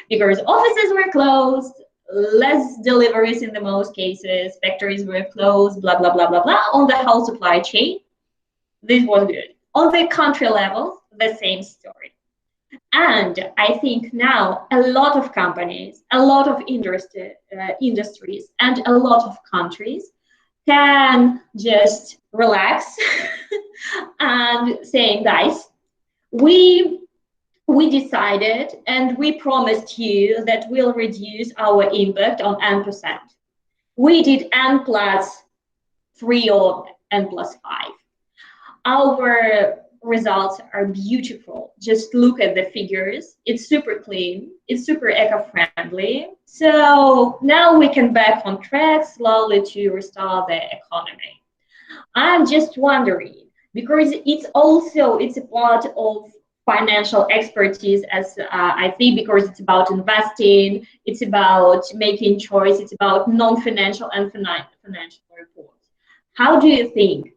Speaker 2: because offices were closed, less deliveries in the most cases, factories were closed, blah, blah, blah, blah, blah, on the whole supply chain. This was good. On the country level, the same story. And I think now a lot of companies, a lot of industries, and a lot of countries can just relax and saying, guys, we decided and we promised you that we'll reduce our impact on N%. We did N+3 or N+5. our results are beautiful. Just look at the figures. It's super clean. It's super eco-friendly. So now we can back on track slowly to restore the economy. I'm just wondering, because it's a part of financial expertise, as I think, because it's about investing, it's about making choice, it's about non-financial and financial reports. How do you think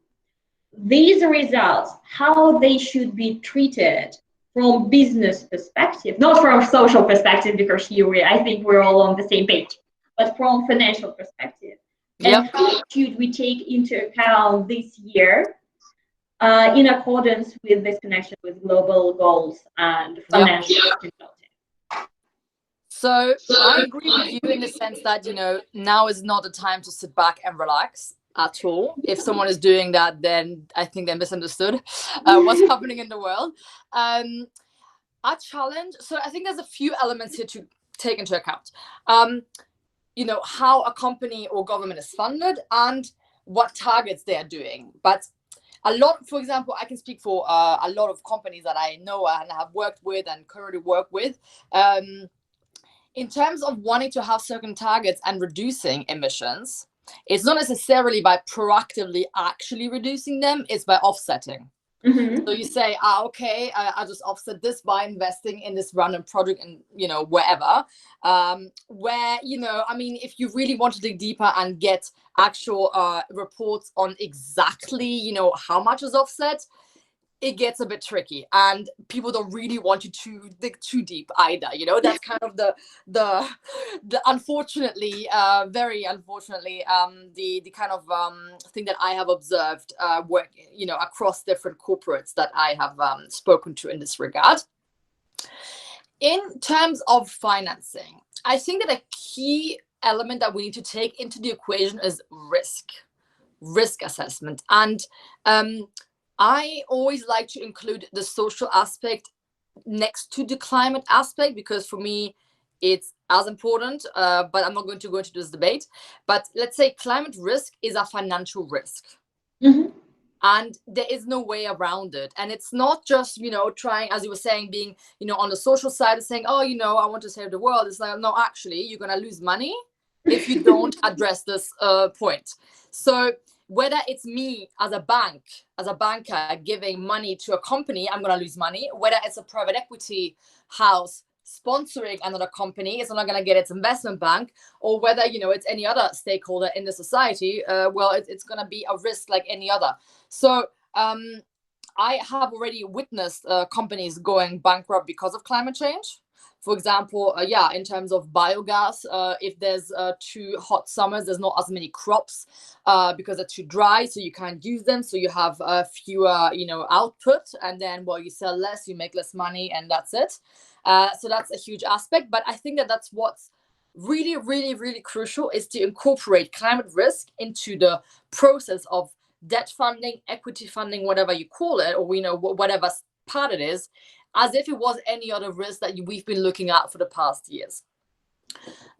Speaker 2: these results, how they should be treated from business perspective, not from social perspective, because here I think we're all on the same page, but from financial perspective? And how should we take into account this year in accordance with this connection with global goals and financial consulting?
Speaker 3: So I agree with you in the sense that, now is not the time to sit back and relax at all. If someone is doing that, then I think they misunderstood what's happening in the world. Our challenge, so I think there's a few elements here to take into account. How a company or government is funded and what targets they are doing. But for example, I can speak for a lot of companies that I know and have worked with and currently work with. In terms of wanting to have certain targets and reducing emissions, it's not necessarily by proactively actually reducing them, it's by offsetting.
Speaker 2: Mm-hmm.
Speaker 3: So you say, okay, I'll just offset this by investing in this random project and, wherever. If you really want to dig deeper and get actual reports on exactly, how much is offset, it gets a bit tricky and people don't really want you to dig too deep either. That's kind of the unfortunately, very unfortunately, the kind of thing that I have observed work, across different corporates that I have spoken to in this regard. In terms of financing, I think that a key element that we need to take into the equation is risk assessment. And I always like to include the social aspect next to the climate aspect, because for me, it's as important, but I'm not going to go into this debate. But let's say climate risk is a financial risk.
Speaker 2: Mm-hmm.
Speaker 3: And there is no way around it. And it's not just, trying, as you were saying, being, on the social side of saying, oh, I want to save the world. It's like, no, actually, you're going to lose money if you don't address this point. So whether it's me as a banker giving money to a company, I'm going to lose money. Whether it's a private equity house sponsoring another company, it's not going to get its investment bank, or whether, it's any other stakeholder in the society, it's going to be a risk like any other. So I have already witnessed companies going bankrupt because of climate change. For example, in terms of biogas, if there's too hot summers, there's not as many crops because they're too dry, so you can't use them. So you have fewer, output, and then you sell less, you make less money, and that's it. So that's a huge aspect. But I think that's what's really, really, really crucial, is to incorporate climate risk into the process of debt funding, equity funding, whatever you call it, or whatever part it is, as if it was any other risk that we've been looking at for the past years.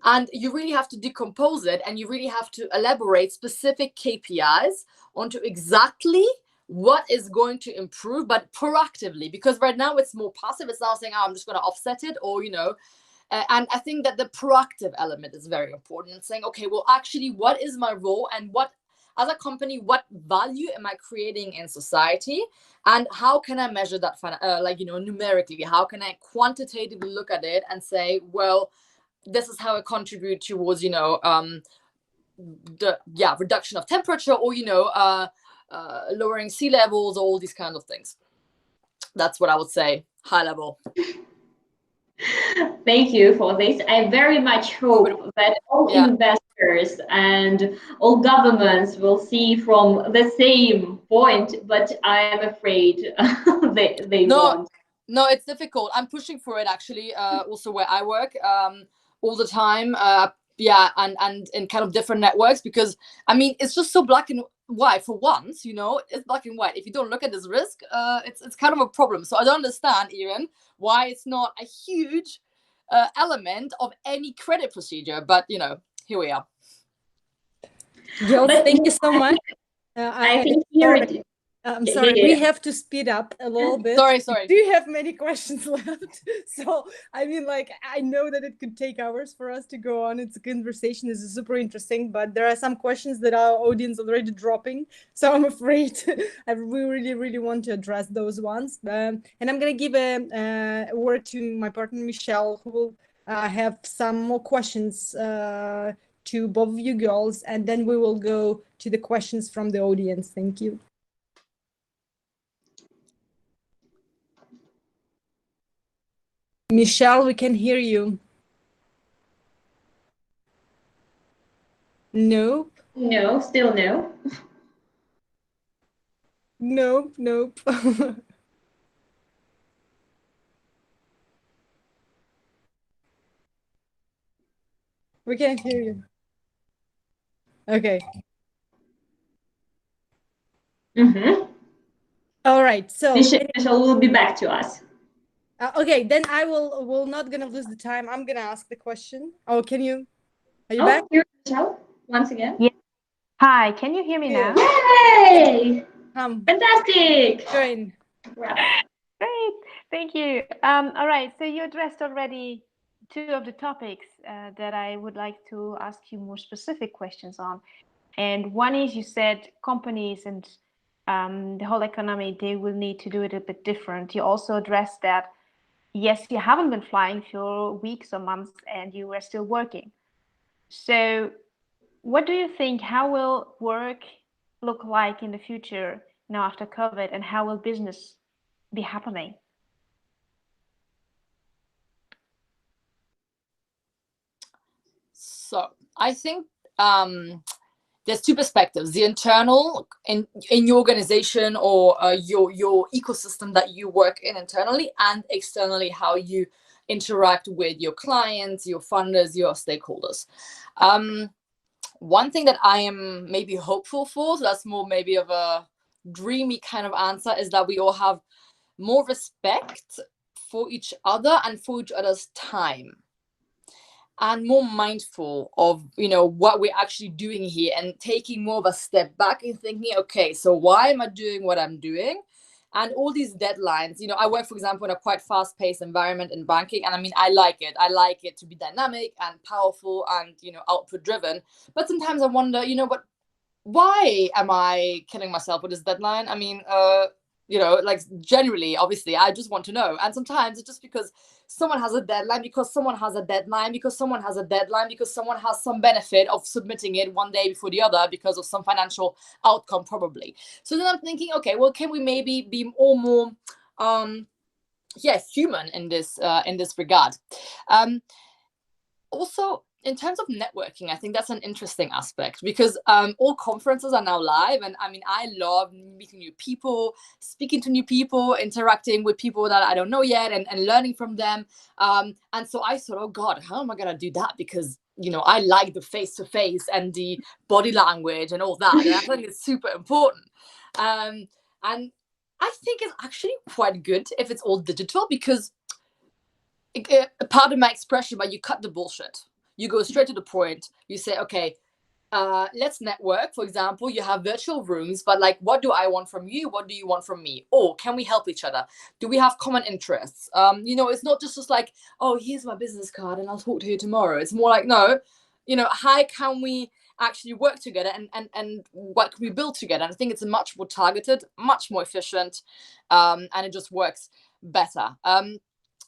Speaker 3: And you really have to decompose it, and you really have to elaborate specific KPIs onto exactly what is going to improve, but proactively, because right now it's more passive. It's now saying, I'm just going to offset it, or, and I think that the proactive element is very important, and saying, okay, well, actually, what is my role, and what, as a company, what value am I creating in society, and how can I measure that, numerically? How can I quantitatively look at it and say, well, this is how I contribute towards, the reduction of temperature, or lowering sea levels, or all these kind of things. That's what I would say, high level.
Speaker 2: Thank you for this. I very much hope that all investors and all governments will see from the same point, but I am afraid they won't.
Speaker 3: No, it's difficult. I'm pushing for it, actually, also where I work all the time. And in kind of different networks, because it's just so black and white for once, it's black and white. If you don't look at this risk, it's kind of a problem. So I don't understand, Ian, why it's not a huge element of any credit procedure, but here we are.
Speaker 1: Jill, thank you so much.
Speaker 2: I think here
Speaker 1: I'm
Speaker 2: Yeah,
Speaker 1: sorry,
Speaker 2: yeah,
Speaker 1: we
Speaker 2: yeah.
Speaker 1: have to speed up a little bit.
Speaker 3: Sorry.
Speaker 1: Do you have many questions left? So, I mean, like, I know that it could take hours for us to go on. It's a conversation. This is super interesting, but there are some questions that our audience already dropping. So I'm afraid we really want to address those ones. And I'm going to give a word to my partner, Michelle, who will have some more questions to both of you girls, and then we will go to the questions from the audience. Thank you. Michelle, we can hear you. Nope.
Speaker 2: No, still no.
Speaker 1: Nope. We can't hear you. Okay. All right. So
Speaker 2: Michelle will be back to us.
Speaker 1: okay, then I will not gonna lose the time. I'm gonna ask the question. Oh, can you? Are you
Speaker 2: Oh,
Speaker 1: back?
Speaker 2: here's Michelle once again.
Speaker 4: Yeah. Hi, can you hear me now?
Speaker 2: Yay! Fantastic!
Speaker 1: Join.
Speaker 4: Great, thank you. All right, so you addressed already two of the topics that I would like to ask you more specific questions on. And one is you said companies and the whole economy, they will need to do it a bit different. You also addressed that, yes, you haven't been flying for weeks or months and you were still working. So what do you think, how will work look like in the future now after COVID, and how will business be happening?
Speaker 3: So I think there's two perspectives: the internal in your organization or your ecosystem that you work in internally, and externally how you interact with your clients, your funders, your stakeholders. One thing that I am maybe hopeful for, so that's more maybe of a dreamy kind of answer, is that we all have more respect for each other and for each other's time, and more mindful of what we're actually doing here, and taking more of a step back and thinking, okay, so why am I doing what I'm doing? And all these deadlines, I work, for example, in a quite fast-paced environment in banking, and I mean, I like it to be dynamic and powerful and output driven. But sometimes I wonder, but why am I killing myself with this deadline? I mean, like, generally, obviously, I just want to know. And sometimes it's just because someone has a deadline, because someone has a deadline, because someone has a deadline, because someone has some benefit of submitting it one day before the other because of some financial outcome, probably. So then I'm thinking, okay, well, can we maybe be all more human in this regard? Also, in terms of networking, I think that's an interesting aspect, because all conferences are now live. And I mean, I love meeting new people, speaking to new people, interacting with people that I don't know yet, and learning from them. And so I thought, oh God, how am I going to do that? Because, I like the face-to-face and the body language and all that. And I think it's super important. And I think it's actually quite good if it's all digital, because part of my expression, but you cut the bullshit. You go straight to the point. You say, okay, let's network. For example, you have virtual rooms, but like, what do I want from you? What do you want from me? Or can we help each other? Do we have common interests? It's not just like, oh, here's my business card and I'll talk to you tomorrow. It's more like, no, how can we actually work together, and what can we build together? And I think it's a much more targeted, much more efficient, and it just works better.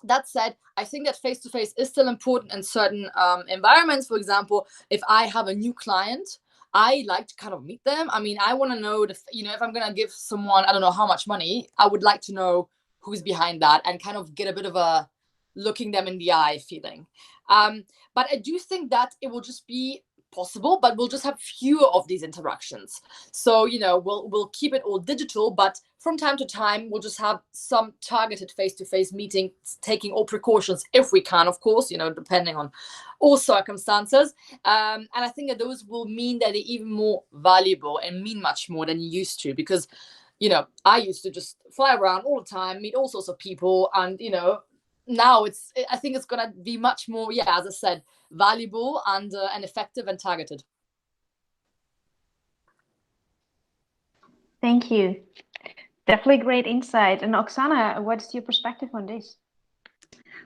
Speaker 3: That said, I think that face-to-face is still important in certain environments. For example, if I have a new client, I like to kind of meet them. I mean, I want to know, if I'm going to give someone, I don't know how much money, I would like to know who's behind that, and kind of get a bit of a looking them in the eye feeling. But I do think that it will just be possible, but we'll just have fewer of these interactions. So we'll keep it all digital, but from time to time we'll just have some targeted face-to-face meetings, taking all precautions if we can, of course, depending on all circumstances. And I think that those will mean that they're even more valuable and mean much more than you used to, because I used to just fly around all the time, meet all sorts of people, and now I think it's gonna be much more, as I said, valuable and effective and targeted.
Speaker 4: Thank you. Definitely great insight. And Oksana, what's your perspective on this?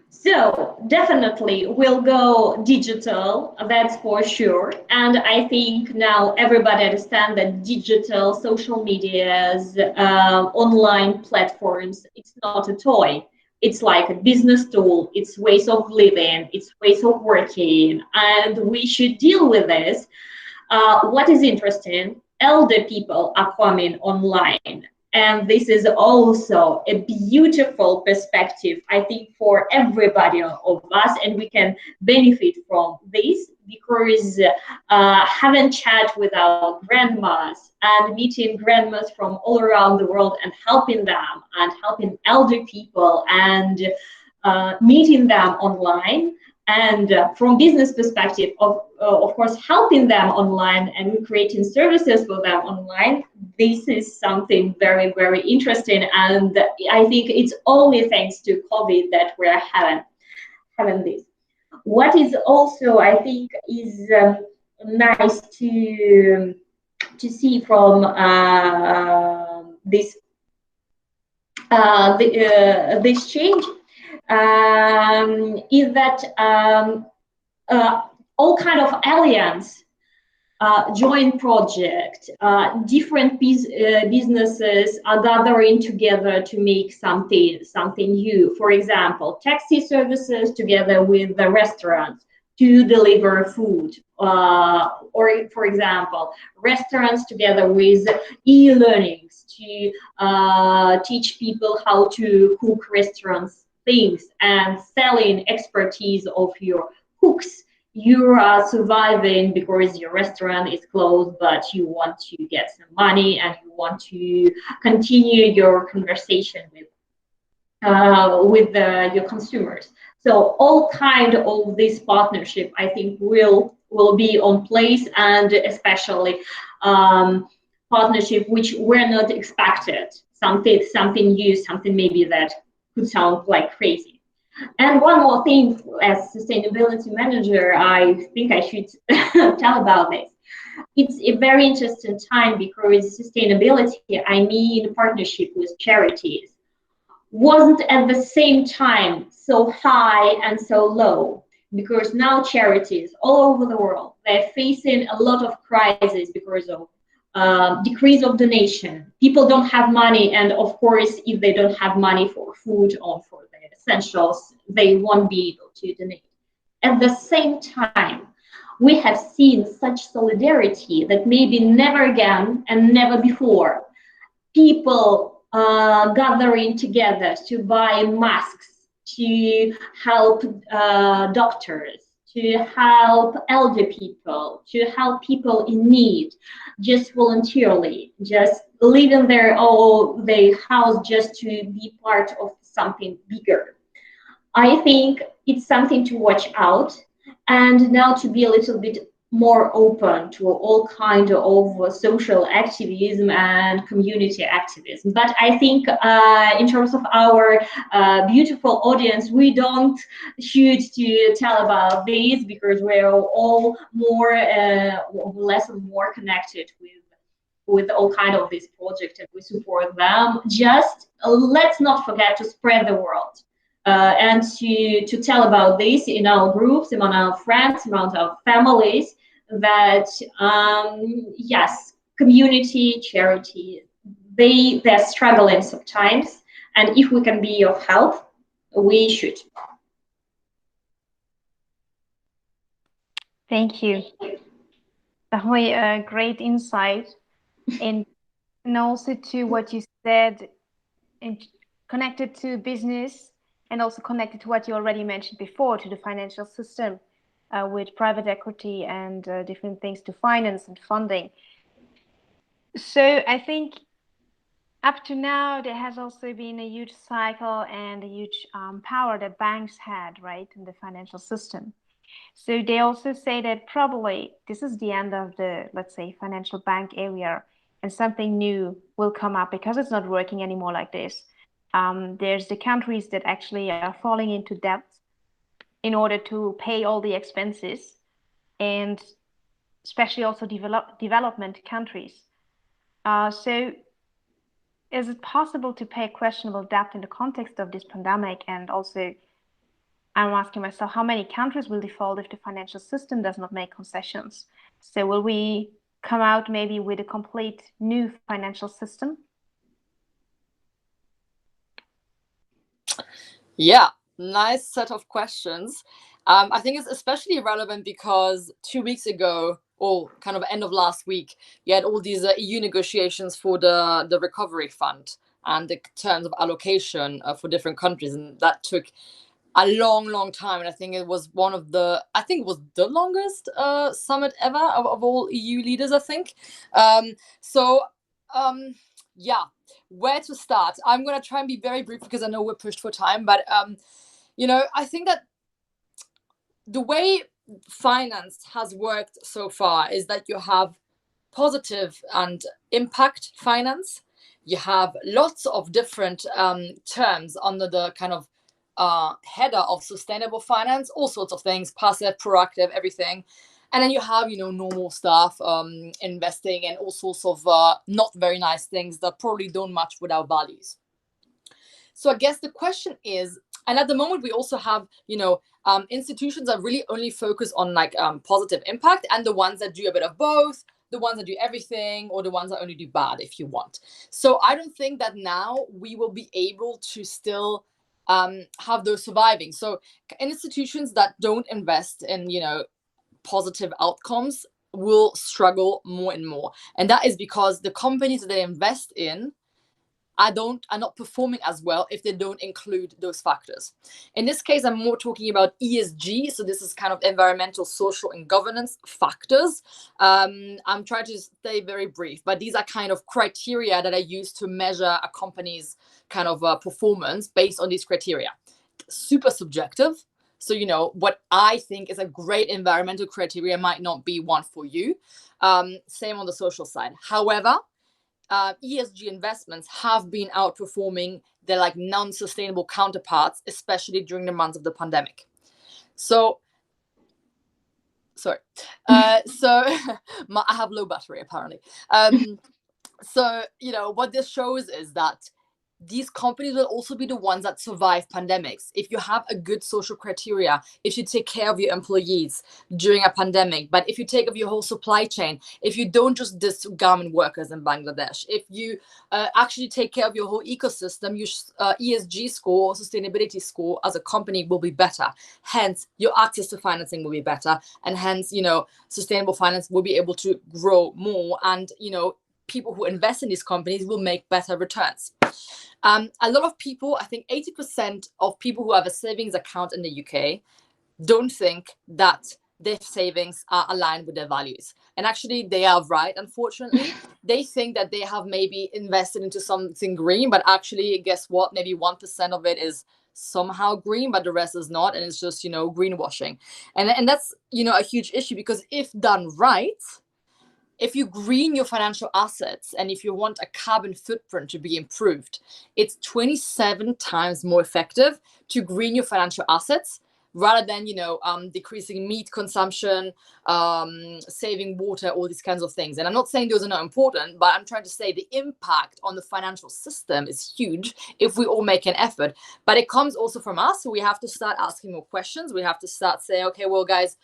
Speaker 2: So definitely we'll go digital, that's for sure. And I think now everybody understands that digital social medias, online platforms, it's not a toy. It's like a business tool, it's ways of living, it's ways of working, and we should deal with this. What is interesting, elder people are coming online. And this is also a beautiful perspective, I think, for everybody of us. And we can benefit from this because having chat with our grandmas and meeting grandmas from all around the world and helping them and helping elder people and meeting them online, and from business perspective of course helping them online and creating services for them online. This is something very, very interesting, and I think it's only thanks to COVID that we're having this. What is also, I think, is nice to see from this change is that all kind of alliance, joint project, different businesses are gathering together to make something new. For example, taxi services together with the restaurants to deliver food, or for example, restaurants together with e-learnings to teach people how to cook restaurants things, and selling expertise of your cooks. You are surviving because your restaurant is closed, but you want to get some money and you want to continue your conversation with your consumers. So all kind of this partnership, I think, will be on place, and especially partnership which were not expected, something new, something maybe that could sound like crazy. And one more thing, as sustainability manager, I think I should tell about this. It's a very interesting time because sustainability, I mean partnership with charities, wasn't at the same time so high and so low, because now charities all over the world, they're facing a lot of crises because of decrease of donation. People don't have money, and of course, if they don't have money for food or for the essentials, they won't be able to donate. At the same time, we have seen such solidarity that maybe never again and never before. People gathering together to buy masks, to help doctors, to help elder people, to help people in need, just voluntarily, just leaving their house just to be part of something bigger. I think it's something to watch out, and now to be a little bit more open to all kind of social activism and community activism. But I think in terms of our beautiful audience, we don't should to tell about this because we're all more less and more connected with all kind of this project, and we support them. Just let's not forget to spread the word. And to tell about this in our groups, among our friends, among our families, that yes, community, charity, they're struggling sometimes, and if we can be of help, we should.
Speaker 4: Thank you. Definitely a great insight, and also to what you said, and connected to business, and also connected to what you already mentioned before, to the financial system, with private equity and different things to finance and funding. So I think up to now, there has also been a huge cycle and a huge power that banks had, right, in the financial system. So they also say that probably this is the end of the, let's say, financial bank area, and something new will come up because it's not working anymore like this. There's the countries that actually are falling into debt in order to pay all the expenses, and especially also development countries. So is it possible to pay questionable debt in the context of this pandemic? And also, I'm asking myself, how many countries will default if the financial system does not make concessions? So will we come out maybe with a complete new financial system?
Speaker 3: Yeah, nice set of questions. I think it's especially relevant because 2 weeks ago, or kind of end of last week, you had all these EU negotiations for the recovery fund and the terms of allocation for different countries, and that took a long time. And I think it was the longest summit ever of all EU leaders, I think. So yeah, where to start? I'm going to try and be very brief because I know we're pushed for time, but I think that the way finance has worked so far is that you have positive and impact finance. You have lots of different terms under the kind of header of sustainable finance, all sorts of things, passive, proactive, everything. And then you have, normal stuff, investing and all sorts of not very nice things that probably don't match with our values. So I guess the question is, and at the moment we also have, institutions that really only focus on like positive impact, and the ones that do a bit of both, the ones that do everything, or the ones that only do bad, if you want. So I don't think that now we will be able to still have those surviving. So institutions that don't invest in, positive outcomes will struggle more and more. And that is because the companies that they invest in are not performing as well if they don't include those factors. In this case, I'm more talking about ESG. So this is kind of environmental, social, and governance factors. I'm trying to stay very brief, but these are kind of criteria that I use to measure a company's kind of performance based on these criteria. Super subjective. So, what I think is a great environmental criteria might not be one for you. Same on the social side. However, ESG investments have been outperforming their like non-sustainable counterparts, especially during the months of the pandemic. So, sorry. I have low battery apparently. So, what this shows is that these companies will also be the ones that survive pandemics. If you have a good social criteria, if you take care of your employees during a pandemic, but if you take care of your whole supply chain, if you don't just diss garment workers in Bangladesh, if you actually take care of your whole ecosystem, your ESG score or sustainability score as a company will be better. Hence, your access to financing will be better. And hence, sustainable finance will be able to grow more. And, people who invest in these companies will make better returns. A lot of people, I think 80% of people who have a savings account in the UK don't think that their savings are aligned with their values. And actually they are right, unfortunately. They think that they have maybe invested into something green, but actually, guess what? Maybe 1% of it is somehow green, but the rest is not. And it's just, greenwashing. And that's, a huge issue, because if done right, if you green your financial assets and if you want a carbon footprint to be improved, it's 27 times more effective to green your financial assets rather than, decreasing meat consumption, saving water, all these kinds of things. And I'm not saying those are not important, but I'm trying to say the impact on the financial system is huge if we all make an effort. But it comes also from us. So we have to start asking more questions. We have to start saying, okay, well, guys,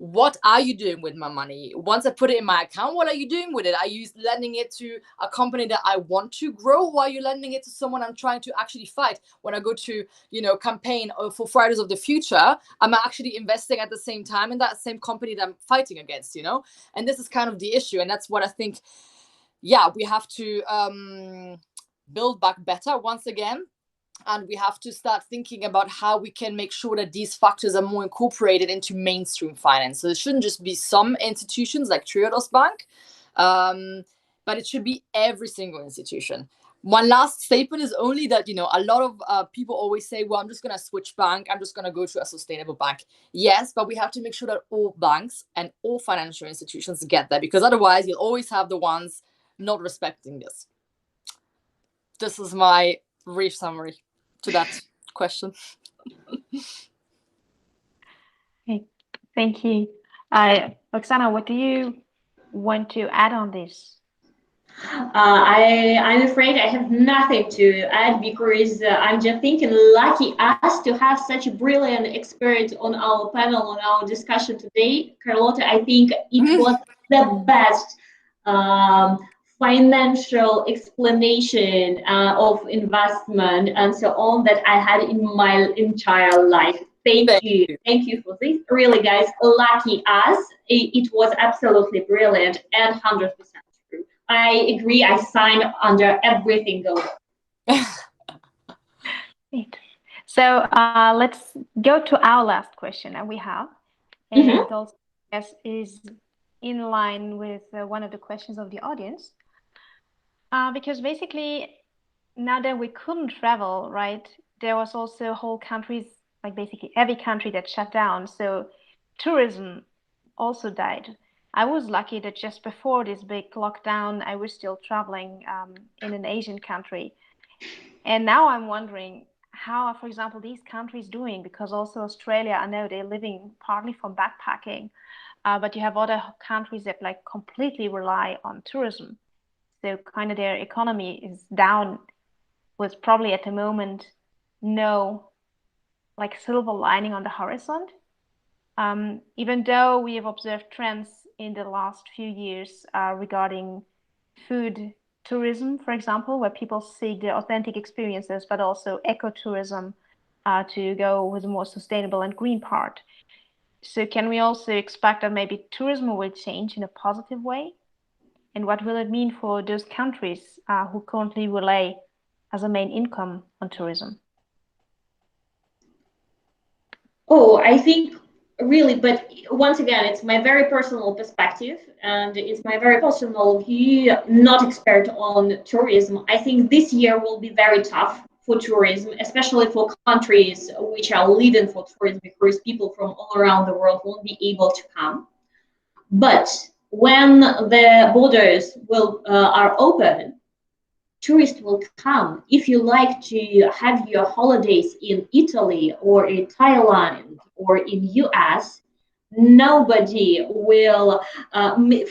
Speaker 3: what are you doing with my money? Once I put it in my account, what are you doing with it? Are you lending it to a company that I want to grow, or are you lending it to someone I'm trying to actually fight? When I go to, campaign for Fridays of the Future, I'm actually investing at the same time in that same company that I'm fighting against, And this is kind of the issue. And that's what I think, we have to build back better once again. And we have to start thinking about how we can make sure that these factors are more incorporated into mainstream finance. So it shouldn't just be some institutions like Triodos Bank, but it should be every single institution. One last statement is only that, a lot of people always say, well, I'm just going to switch bank. I'm just going to go to a sustainable bank. Yes, but we have to make sure that all banks and all financial institutions get there, because otherwise you'll always have the ones not respecting this. This is my brief summary to that question.
Speaker 4: Okay, thank you. Oksana, what do you want to add on this?
Speaker 2: I'm afraid I have nothing to add because I'm just thinking lucky us to have such a brilliant expert on our panel, on our discussion today. Carlotta, I think it was the best um, financial explanation of investment and so on that I had in my entire life. Thank you. Thank you for this. Really, guys, lucky us. It was absolutely brilliant and 100% true. I agree. I sign under everything goes.
Speaker 4: So let's go to our last question that we have, and it also is in line with one of the questions of the audience, because basically now that we couldn't travel, right, there was also whole countries, like basically every country that shut down. So tourism also died. I was lucky that just before this big lockdown, I was still traveling in an Asian country. And now I'm wondering how are, for example, these countries doing? Because also Australia, I know they're living partly from backpacking, but you have other countries that like completely rely on tourism. So kind of their economy is down, with probably at the moment no like silver lining on the horizon. Even though we have observed trends in the last few years regarding food tourism, for example, where people seek the authentic experiences, but also ecotourism to go with a more sustainable and green part. So can we also expect that maybe tourism will change in a positive way? And what will it mean for those countries who currently rely as a main income on tourism?
Speaker 2: Oh, I think really, but once again, it's my very personal perspective and it's my very personal view, not expert on tourism. I think this year will be very tough for tourism, especially for countries which are leading for tourism because people from all around the world won't be able to come. But when the borders will are open, tourists will come. If you like to have your holidays in Italy or in Thailand or in US, nobody will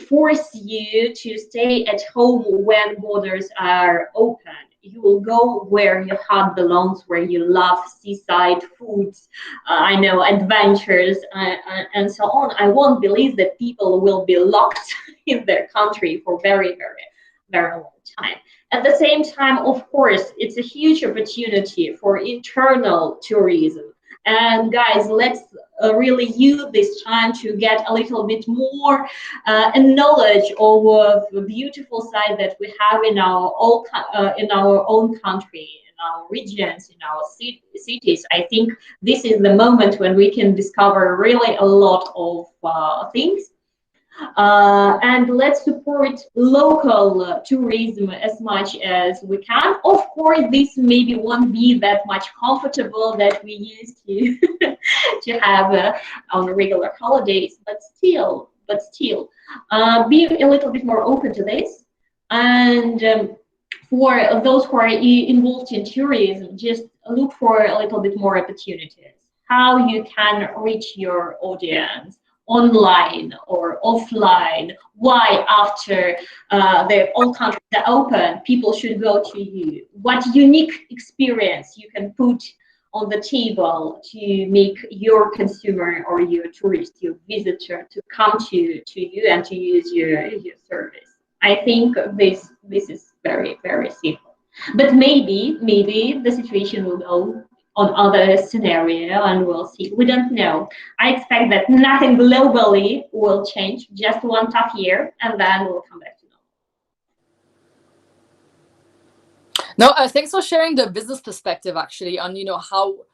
Speaker 2: force you to stay at home when borders are open. You will go where your heart belongs, where you love seaside foods, I know, adventures, and so on. I won't believe that people will be locked in their country for very, very, very long time. At the same time, of course, it's a huge opportunity for internal tourism. And guys, let's really use this time to get a little bit more knowledge of the beautiful side that we have in our own country, in our regions, in our cities. I think this is the moment when we can discover really a lot of things. And let's support local tourism as much as we can. Of course, this maybe won't be that much comfortable that we used to to have on regular holidays, but still, be a little bit more open to this. And for those who are involved in tourism, just look for a little bit more opportunities. How you can reach your audience online or offline, why after all countries are open, people should go to you, what unique experience you can put on the table to make your consumer or your tourist, your visitor to come to you and to use your service. I think this is very, very simple. But maybe the situation will go on other scenario and we'll see. We don't know. I expect that nothing globally will change, just one tough year, and then we'll come back to
Speaker 3: normal. No, thanks for sharing the business perspective actually on, how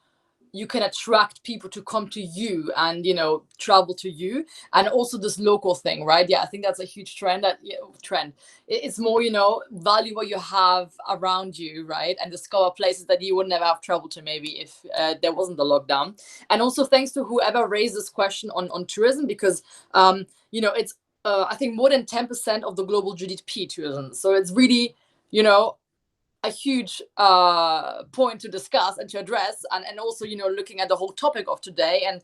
Speaker 3: you can attract people to come to you and, travel to you, and also this local thing, right? Yeah, I think that's a huge trend. It's more, value what you have around you, right? And discover places that you would never have traveled to maybe if there wasn't the lockdown. And also thanks to whoever raised this question on tourism, because, it's, I think more than 10% of the global GDP tourism. So it's really, a huge point to discuss and to address, and also looking at the whole topic of today and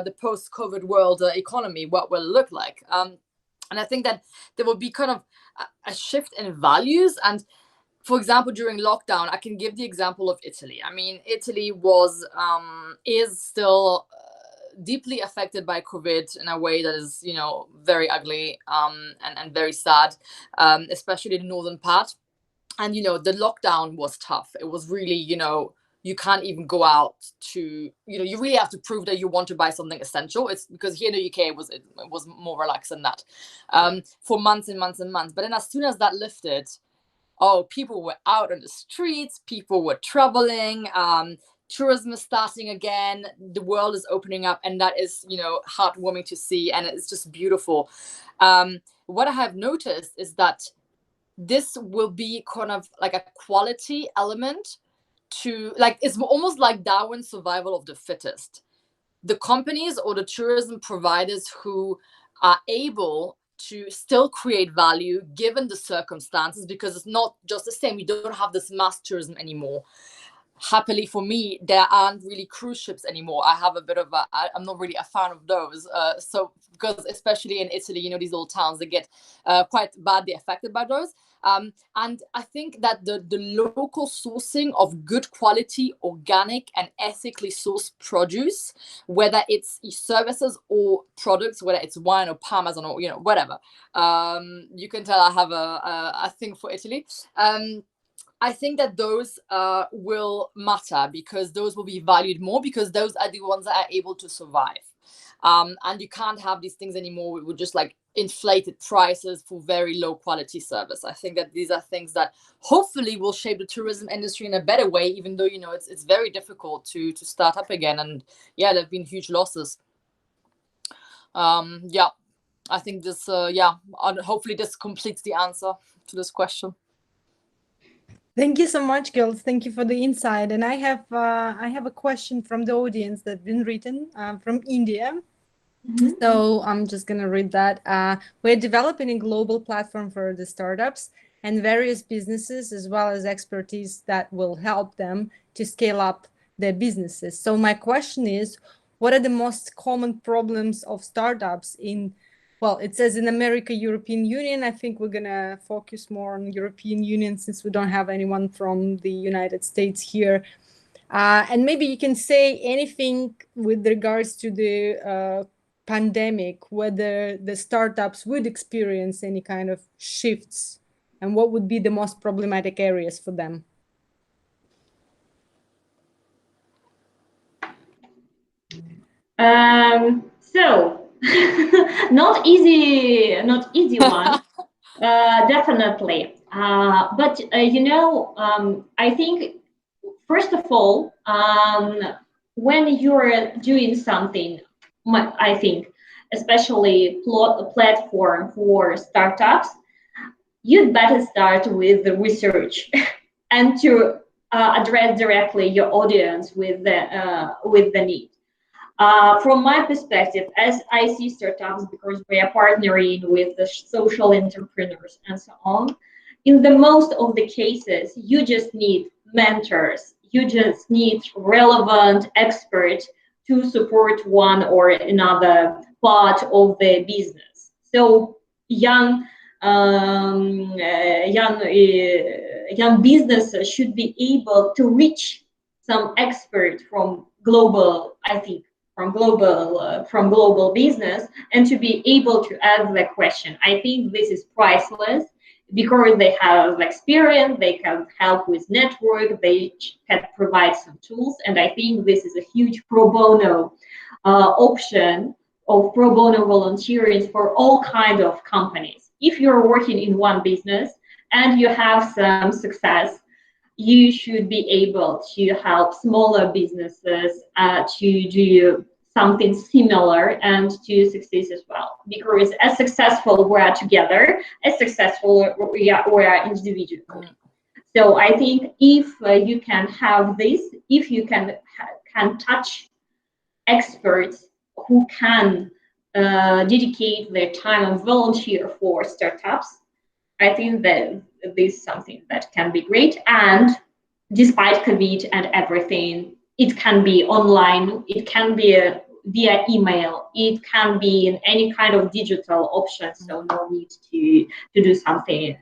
Speaker 3: the post-COVID world economy, what will it look like. And I think that there will be kind of a shift in values. And for example, during lockdown, I can give the example of Italy. I mean, Italy is still deeply affected by COVID in a way that is, very ugly, and very sad, especially the northern part. And, the lockdown was tough. It was really, you can't even go out to, you really have to prove that you want to buy something essential. It's because here in the UK, it was more relaxed than that, for months and months and months. But then as soon as that lifted, people were out on the streets, people were traveling, tourism is starting again, the world is opening up, and that is, heartwarming to see, and it's just beautiful. What I have noticed is that this will be kind of like a quality element to, like, it's almost like Darwin's survival of the fittest. The companies or the tourism providers who are able to still create value given the circumstances, because it's not just the same. We don't have this mass tourism anymore. Happily for me, there aren't really cruise ships anymore. I'm not really a fan of those. So because especially in Italy, these little towns, they get quite badly affected by those. And I think that the local sourcing of good quality, organic and ethically sourced produce, whether it's services or products, whether it's wine or Parmesan or, whatever. You can tell I have a thing for Italy. I think that those will matter, because those will be valued more, because those are the ones that are able to survive. And you can't have these things anymore with just like inflated prices for very low quality service. I think that these are things that hopefully will shape the tourism industry in a better way, even though, it's very difficult to start up again. And yeah, there have been huge losses. I think this, hopefully this completes the answer to this question.
Speaker 1: Thank you so much, girls. Thank you for the insight. And I have a question from the audience that's been written from India. So I'm just going to read that. We're developing a global platform for the startups and various businesses, as well as expertise that will help them to scale up their businesses. So my question is, what are the most common problems of startups it says in America, European Union. I think we're going to focus more on European Union since we don't have anyone from the United States here. And maybe you can say anything with regards to the pandemic, whether the startups would experience any kind of shifts and what would be the most problematic areas for them.
Speaker 2: So not easy one, definitely. But I think first of all, when you're doing something, I think, especially a platform for startups, you'd better start with the research and to address directly your audience with the need. From my perspective, as I see startups, because we are partnering with the social entrepreneurs and so on, in the most of the cases, you just need mentors. You just need relevant experts to support one or another part of the business. So young businesses should be able to reach some expert from global, I think, from global business, and to be able to ask the question. I think this is priceless, because they have experience, they can help with network, they can provide some tools, and I think this is a huge pro bono option of pro bono volunteering for all kinds of companies. If you're working in one business and you have some success, you should be able to help smaller businesses to do something similar and to succeed as well. Because as successful we are together, as successful we are individually. So I think if you can have this, if you can touch experts who can dedicate their time and volunteer for startups, I think that this is something that can be great. And despite COVID and everything, it can be online, it can be via email. It can be in any kind of digital option, so no need to do something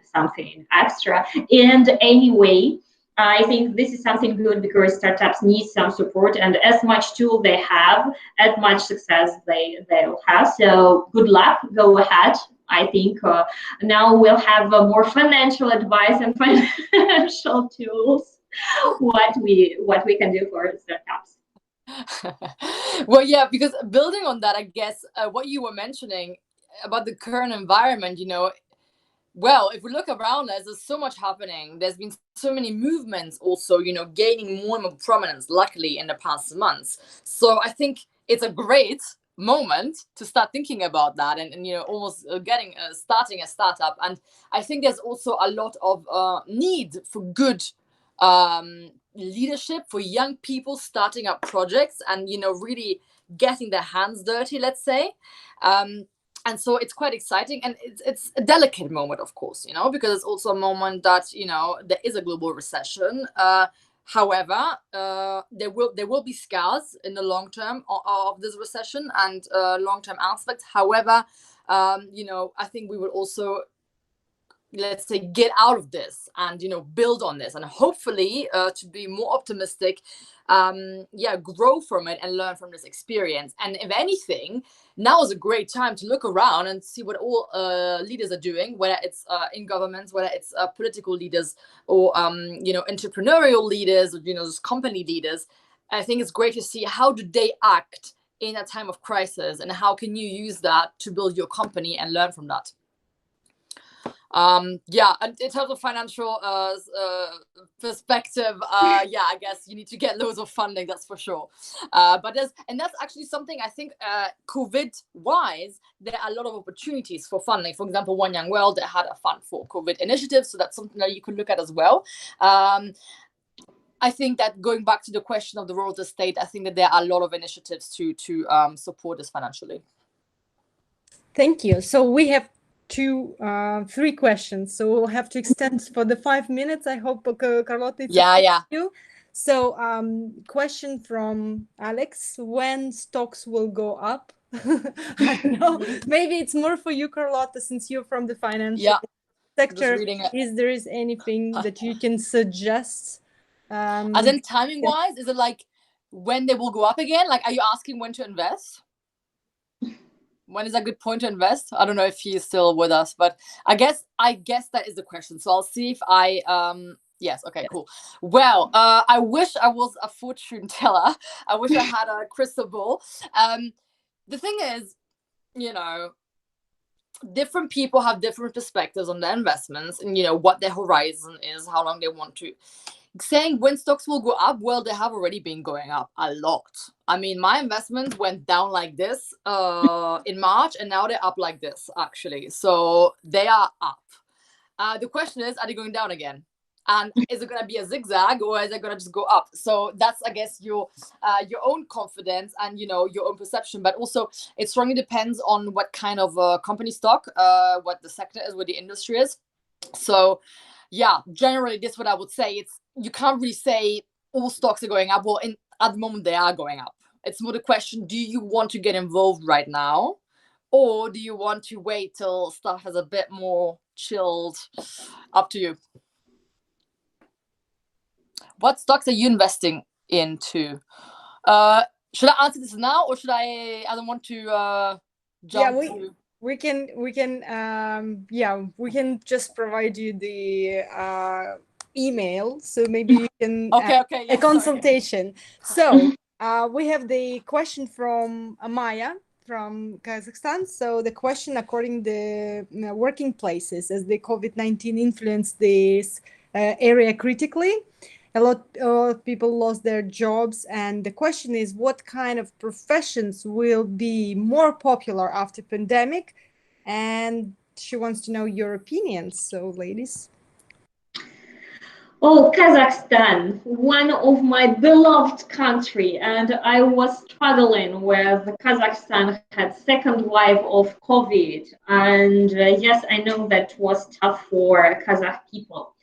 Speaker 2: extra. And anyway, I think this is something good because startups need some support, and as much tool they have, as much success they'll have. So good luck, go ahead. I think now we'll have more financial advice and financial tools. What we can do for startups.
Speaker 3: Well, yeah, because building on that, I guess what you were mentioning about the current environment, well, if we look around us, there's so much happening. There's been so many movements also, gaining more and more prominence, luckily, in the past months. So I think it's a great moment to start thinking about that and almost starting a startup. And I think there's also a lot of need for good leadership for young people starting up projects and, really getting their hands dirty, let's say. And so it's quite exciting, and it's a delicate moment, of course, because it's also a moment that there is a global recession. However, there will be scars in the long term of this recession and long-term aspects. However, I think we will also, let's say, get out of this and build on this, and hopefully to be more optimistic, grow from it and learn from this experience. And if anything, now is a great time to look around and see what all leaders are doing, whether it's in governments, whether it's political leaders, or entrepreneurial leaders, or just company leaders. I think it's great to see how do they act in a time of crisis, and how can you use that to build your company and learn from that. And in terms of financial perspective, I guess you need to get loads of funding, that's for sure. But that's actually something I think COVID wise, there are a lot of opportunities for funding. For example, One Young World, they had a fund for COVID initiatives, so that's something that you could look at as well. I think that going back to the question of the role of the state, I think that there are a lot of initiatives to support this financially.
Speaker 1: Thank you. So we have 3 questions, so we'll have to extend for the 5 minutes. I hope, Carlotta, it's you. So question from Alex: when stocks will go up? I don't know, maybe it's more for you, Carlotta, since you're from the financial sector. Is there anything that you can suggest?
Speaker 3: As in timing wise, is it like when they will go up again? Like, are you asking when to invest? When is a good point to invest? I don't know if he's still with us, but I guess that is the question. So I'll see if I yes, okay, cool. Well, I wish I was a fortune teller. I wish I had a crystal ball. The thing is, different people have different perspectives on their investments, and what their horizon is, how long they want to. Saying when stocks will go up, well, they have already been going up a lot. I mean, my investments went down like this in March, and now they're up like this, actually. So they are up. The question is, are they going down again? And is it going to be a zigzag, or is it going to just go up? So that's, I guess, your own confidence and, your own perception. But also, it strongly depends on what kind of company stock, what the sector is, what the industry is. So, generally, this is what I would say. You can't really say all stocks are going up. Well, at the moment, they are going up. It's more the question, do you want to get involved right now? Or do you want to wait till stuff is a bit more chilled? Up to you. What stocks are you investing into? Should I answer this now, or should I don't want to jump to...
Speaker 1: We can just provide you the email, so maybe you can a consultation. So we have the question from Amaya from Kazakhstan. So the question, according to the working places, as the COVID-19 influenced this area critically, a lot of people lost their jobs, and the question is, what kind of professions will be more popular after pandemic? And she wants to know your opinions. So, ladies.
Speaker 2: Oh, Kazakhstan, one of my beloved country, and I was struggling with Kazakhstan had second wave of COVID, and yes, I know that was tough for Kazakh people.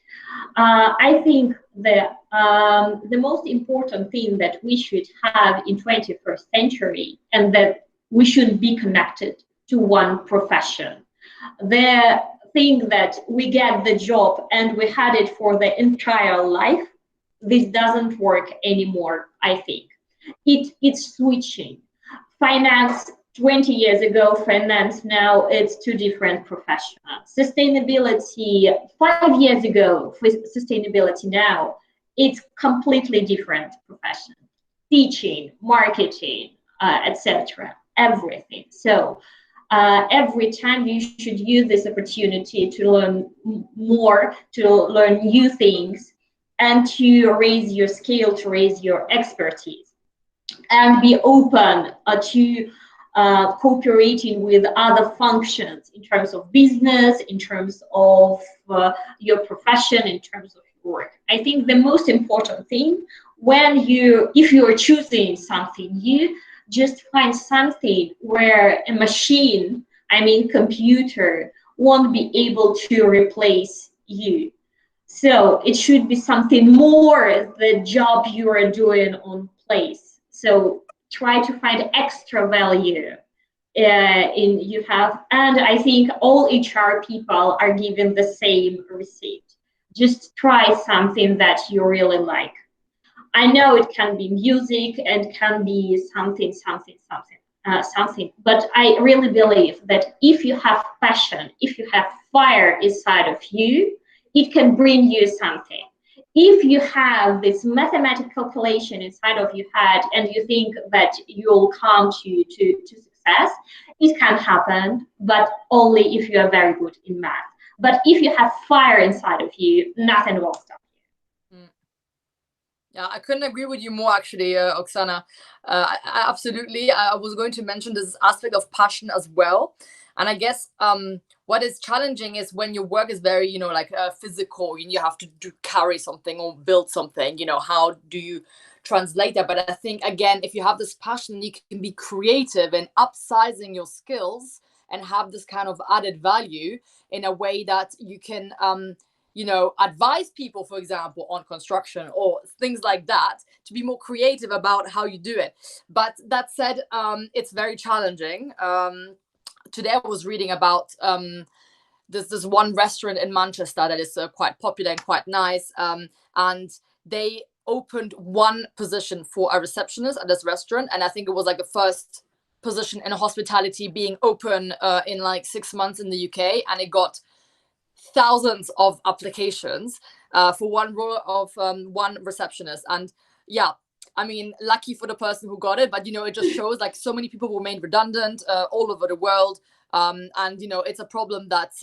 Speaker 2: I think the most important thing that we should have in 21st century, and that we should be connected to one profession. The thing that we get the job and we had it for the entire life, this doesn't work anymore, I think. It's switching. Finance 20 years ago, finance now, it's two different professions. Sustainability 5 years ago, sustainability now, it's completely different profession. Teaching, marketing, etc. Everything. So every time you should use this opportunity to learn more, to learn new things, and to raise your skill, to raise your expertise, and be open to cooperating with other functions in terms of business, in terms of your profession, in terms of your work. I think the most important thing if you are choosing something new, just find something where a machine, I mean computer, won't be able to replace you. So it should be something more the job you are doing on place. So try to find extra value in you have, and I think all HR people are given the same receipt. Just try something that you really like. I know it can be music and can be something, but I really believe that if you have passion, if you have fire inside of you, it can bring you something. If you have this mathematical calculation inside of your head and you think that you'll come to success, it can happen, but only if you are very good in math. But if you have fire inside of you, nothing will stop you.
Speaker 3: Yeah, I couldn't agree with you more, actually, Oksana. Absolutely. I was going to mention this aspect of passion as well. And I guess what is challenging is when your work is very, like physical, and you have to carry something or build something, how do you translate that? But I think, again, if you have this passion, you can be creative in upsizing your skills and have this kind of added value in a way that you can advise people, for example, on construction or things like that, to be more creative about how you do it. But that said, it's very challenging. Today I was reading about this one restaurant in Manchester that is quite popular and quite nice, and they opened one position for a receptionist at this restaurant, and I think it was like the first position in hospitality being open in like 6 months in the UK, and it got thousands of applications for one role of one receptionist. And yeah, I mean, lucky for the person who got it, but it just shows like so many people were made redundant all over the world, and it's a problem that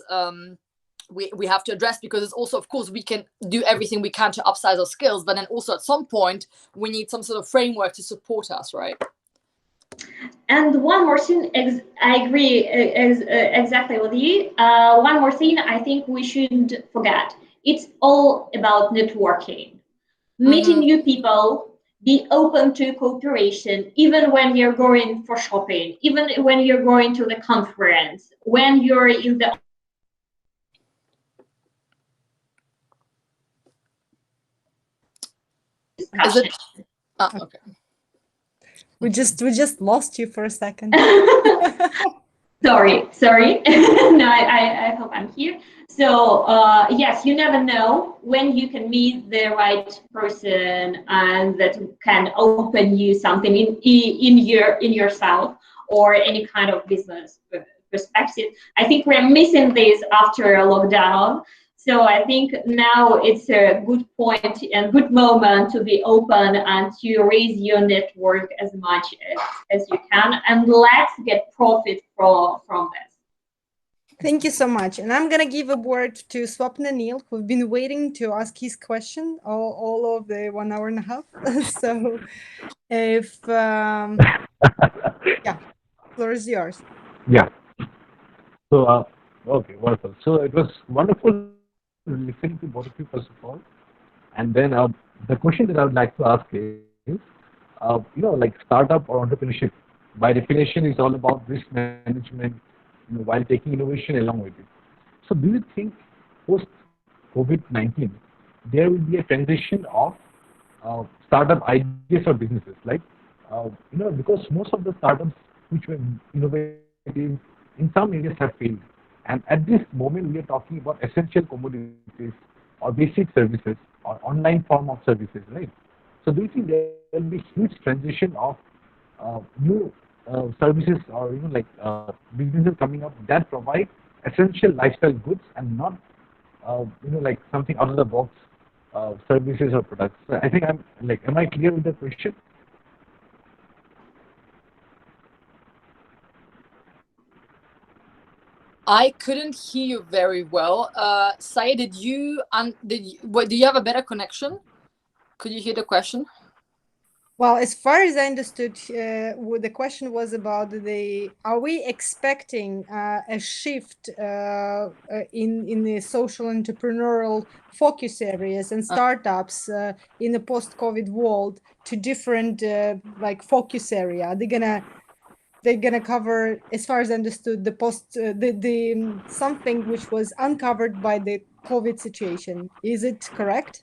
Speaker 3: we have to address, because it's also, of course, we can do everything we can to upsize our skills, but then also at some point we need some sort of framework to support us, right?
Speaker 2: And one more thing, I agree exactly with you. One more thing I think we shouldn't forget. It's all about networking. Meeting new people, be open to cooperation, even when you're going for shopping, even when you're going to the conference, when you're in the discussion.
Speaker 3: Okay.
Speaker 1: We just lost you for a second.
Speaker 2: Sorry. No, I hope I'm here. So yes, you never know when you can meet the right person, and that can open you something in yourself or any kind of business perspective. I think we're missing this after a lockdown. So I think now it's a good point and good moment to be open and to raise your network as much as you can, and let's get profit from this.
Speaker 1: Thank you so much. And I'm going to give a word to Swapna Neil, who've been waiting to ask his question all of the 1 hour and a half. So if, yeah, floor is yours.
Speaker 5: Yeah. So, okay, wonderful. So it was wonderful listening to both of you, first of all. And then the question that I would like to ask is, like startup or entrepreneurship, by definition, is all about risk management, while taking innovation along with it. So do you think post COVID-19, there will be a transition of startup ideas or businesses. Like, because most of the startups which were innovative in some areas have failed. And at this moment, we are talking about essential commodities or basic services or online form of services, right? So do you think there will be huge transition of new services or businesses coming up that provide essential lifestyle goods and not like something out of the box services or products? So I think I'm like, am I clear with the question?
Speaker 3: I couldn't hear you very well. Saya, do you have a better connection? Could you hear the question?
Speaker 1: Well, as far as I understood, the question was about are we expecting a shift in the social entrepreneurial focus areas and startups in the post-COVID world to different like focus area? They're gonna cover, as far as I understood, the something which was uncovered by the COVID situation. Is it correct?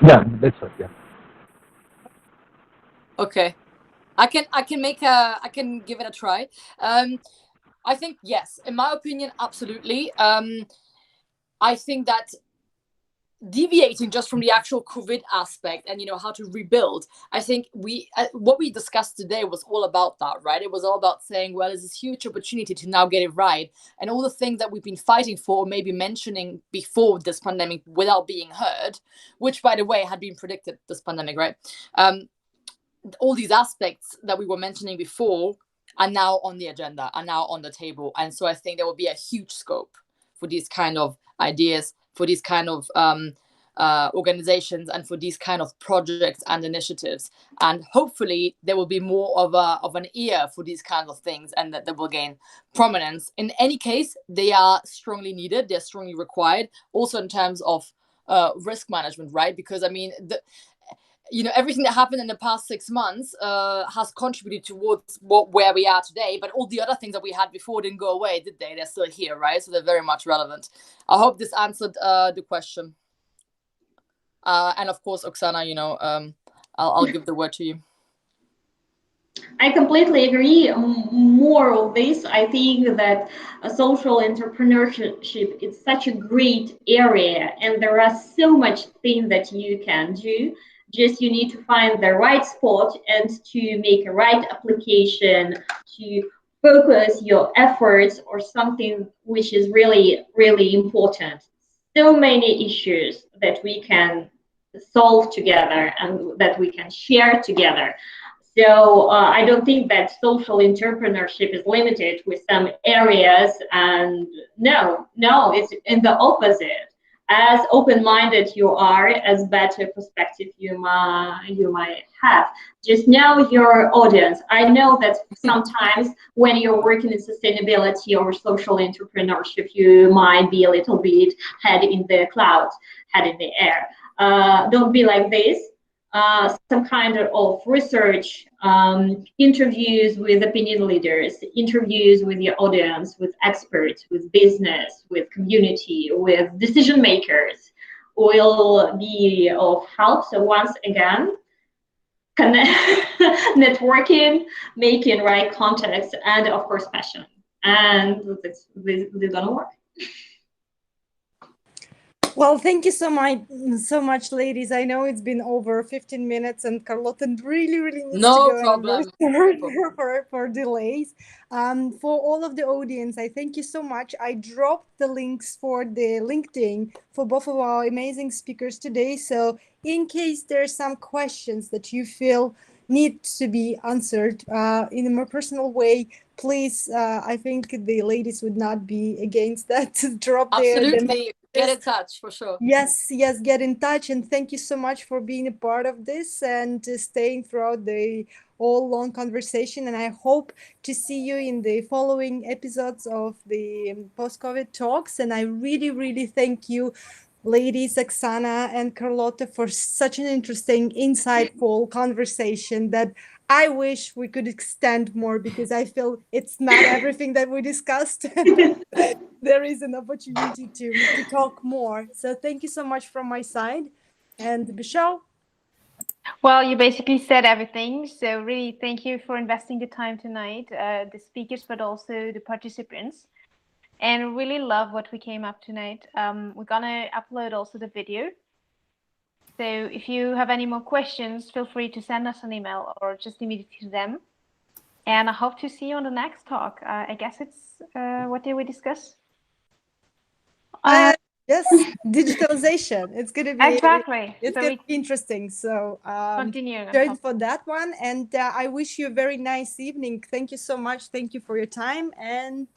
Speaker 5: Yeah, that's right. Yeah.
Speaker 3: Okay, I can give it a try. I think yes, in my opinion, absolutely. I think that deviating just from the actual COVID aspect and how to rebuild, I think what we discussed today was all about that, right? It was all about saying, well, there's this huge opportunity to now get it right, and all the things that we've been fighting for, or maybe mentioning before this pandemic without being heard, which by the way had been predicted, this pandemic, right? All these aspects that we were mentioning before are now on the agenda, are now on the table, and so I think there will be a huge scope for these kind of ideas, for these kind of organizations, and for these kind of projects and initiatives. And hopefully there will be more of an ear for these kinds of things, and that they will gain prominence. In any case, they are strongly needed, they're strongly required, also in terms of risk management, right? Because I mean, everything that happened in the past 6 months has contributed towards where we are today, but all the other things that we had before didn't go away, did they? They're still here, right? So they're very much relevant. I hope this answered the question. And of course, Oksana, I'll give the word to you.
Speaker 2: I completely agree. More of this, I think that social entrepreneurship is such a great area, and there are so much things that you can do. Just you need to find the right spot and to make a right application, to focus your efforts or something which is really, really important. So many issues that we can solve together and that we can share together. So I don't think that social entrepreneurship is limited with some areas, and no, it's in the opposite. As open-minded you are, as better perspective you might have. Just know your audience. I know that sometimes when you're working in sustainability or social entrepreneurship, you might be a little bit head in the clouds, head in the air. Don't be like this. Some kind of research, interviews with opinion leaders, interviews with your audience, with experts, with business, with community, with decision makers will be of help. So once again, networking, making right contacts, and of course passion. And this gonna work.
Speaker 1: Well, thank you so much, ladies. I know it's been over 15 minutes, and Carlotta really needs
Speaker 3: No
Speaker 1: to go.
Speaker 3: problem.
Speaker 1: For delays. For all of the audience, I thank you so much. I dropped the links for the LinkedIn for both of our amazing speakers today. So in case there's some questions that you feel need to be answered in a more personal way, please, I think the ladies would not be against that. Drop
Speaker 3: Absolutely. Get in touch for sure.
Speaker 1: Yes, get in touch, and thank you so much for being a part of this and staying throughout the all long conversation. And I hope to see you in the following episodes of the post-COVID talks. And I really thank you, ladies, Oksana and Carlotta, for such an interesting, insightful conversation that I wish we could extend more because I feel it's not everything that we discussed. There is an opportunity to talk more. So thank you so much from my side. And Michelle?
Speaker 4: Well, you basically said everything. So really, thank you for investing the time tonight, the speakers, but also the participants. And really love what we came up tonight. We're gonna upload also the video. So if you have any more questions, feel free to send us an email or just immediately to them. And I hope to see you on the next talk. I guess it's, what did we discuss?
Speaker 1: Yes, digitalization. It's going to be
Speaker 4: Exactly.
Speaker 1: It's
Speaker 4: So
Speaker 1: going to be interesting. So
Speaker 4: continue.
Speaker 1: join for that one. And I wish you a very nice evening. Thank you so much. Thank you for your time, and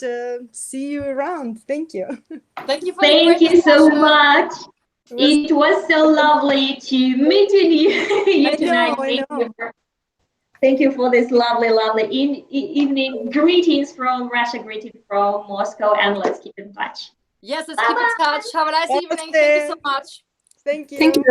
Speaker 1: see you around. Thank you.
Speaker 3: Thank you for the
Speaker 2: Thank
Speaker 3: great
Speaker 2: you so
Speaker 3: discussion.
Speaker 2: much. It was so lovely to meet you tonight.
Speaker 1: I know.
Speaker 2: Thank you for this lovely, lovely evening. Greetings from Russia, greetings from Moscow, and let's keep in touch.
Speaker 3: Yes, let's keep in touch. Have a nice evening. Thank you so much.
Speaker 1: Thank you.
Speaker 2: Thank you.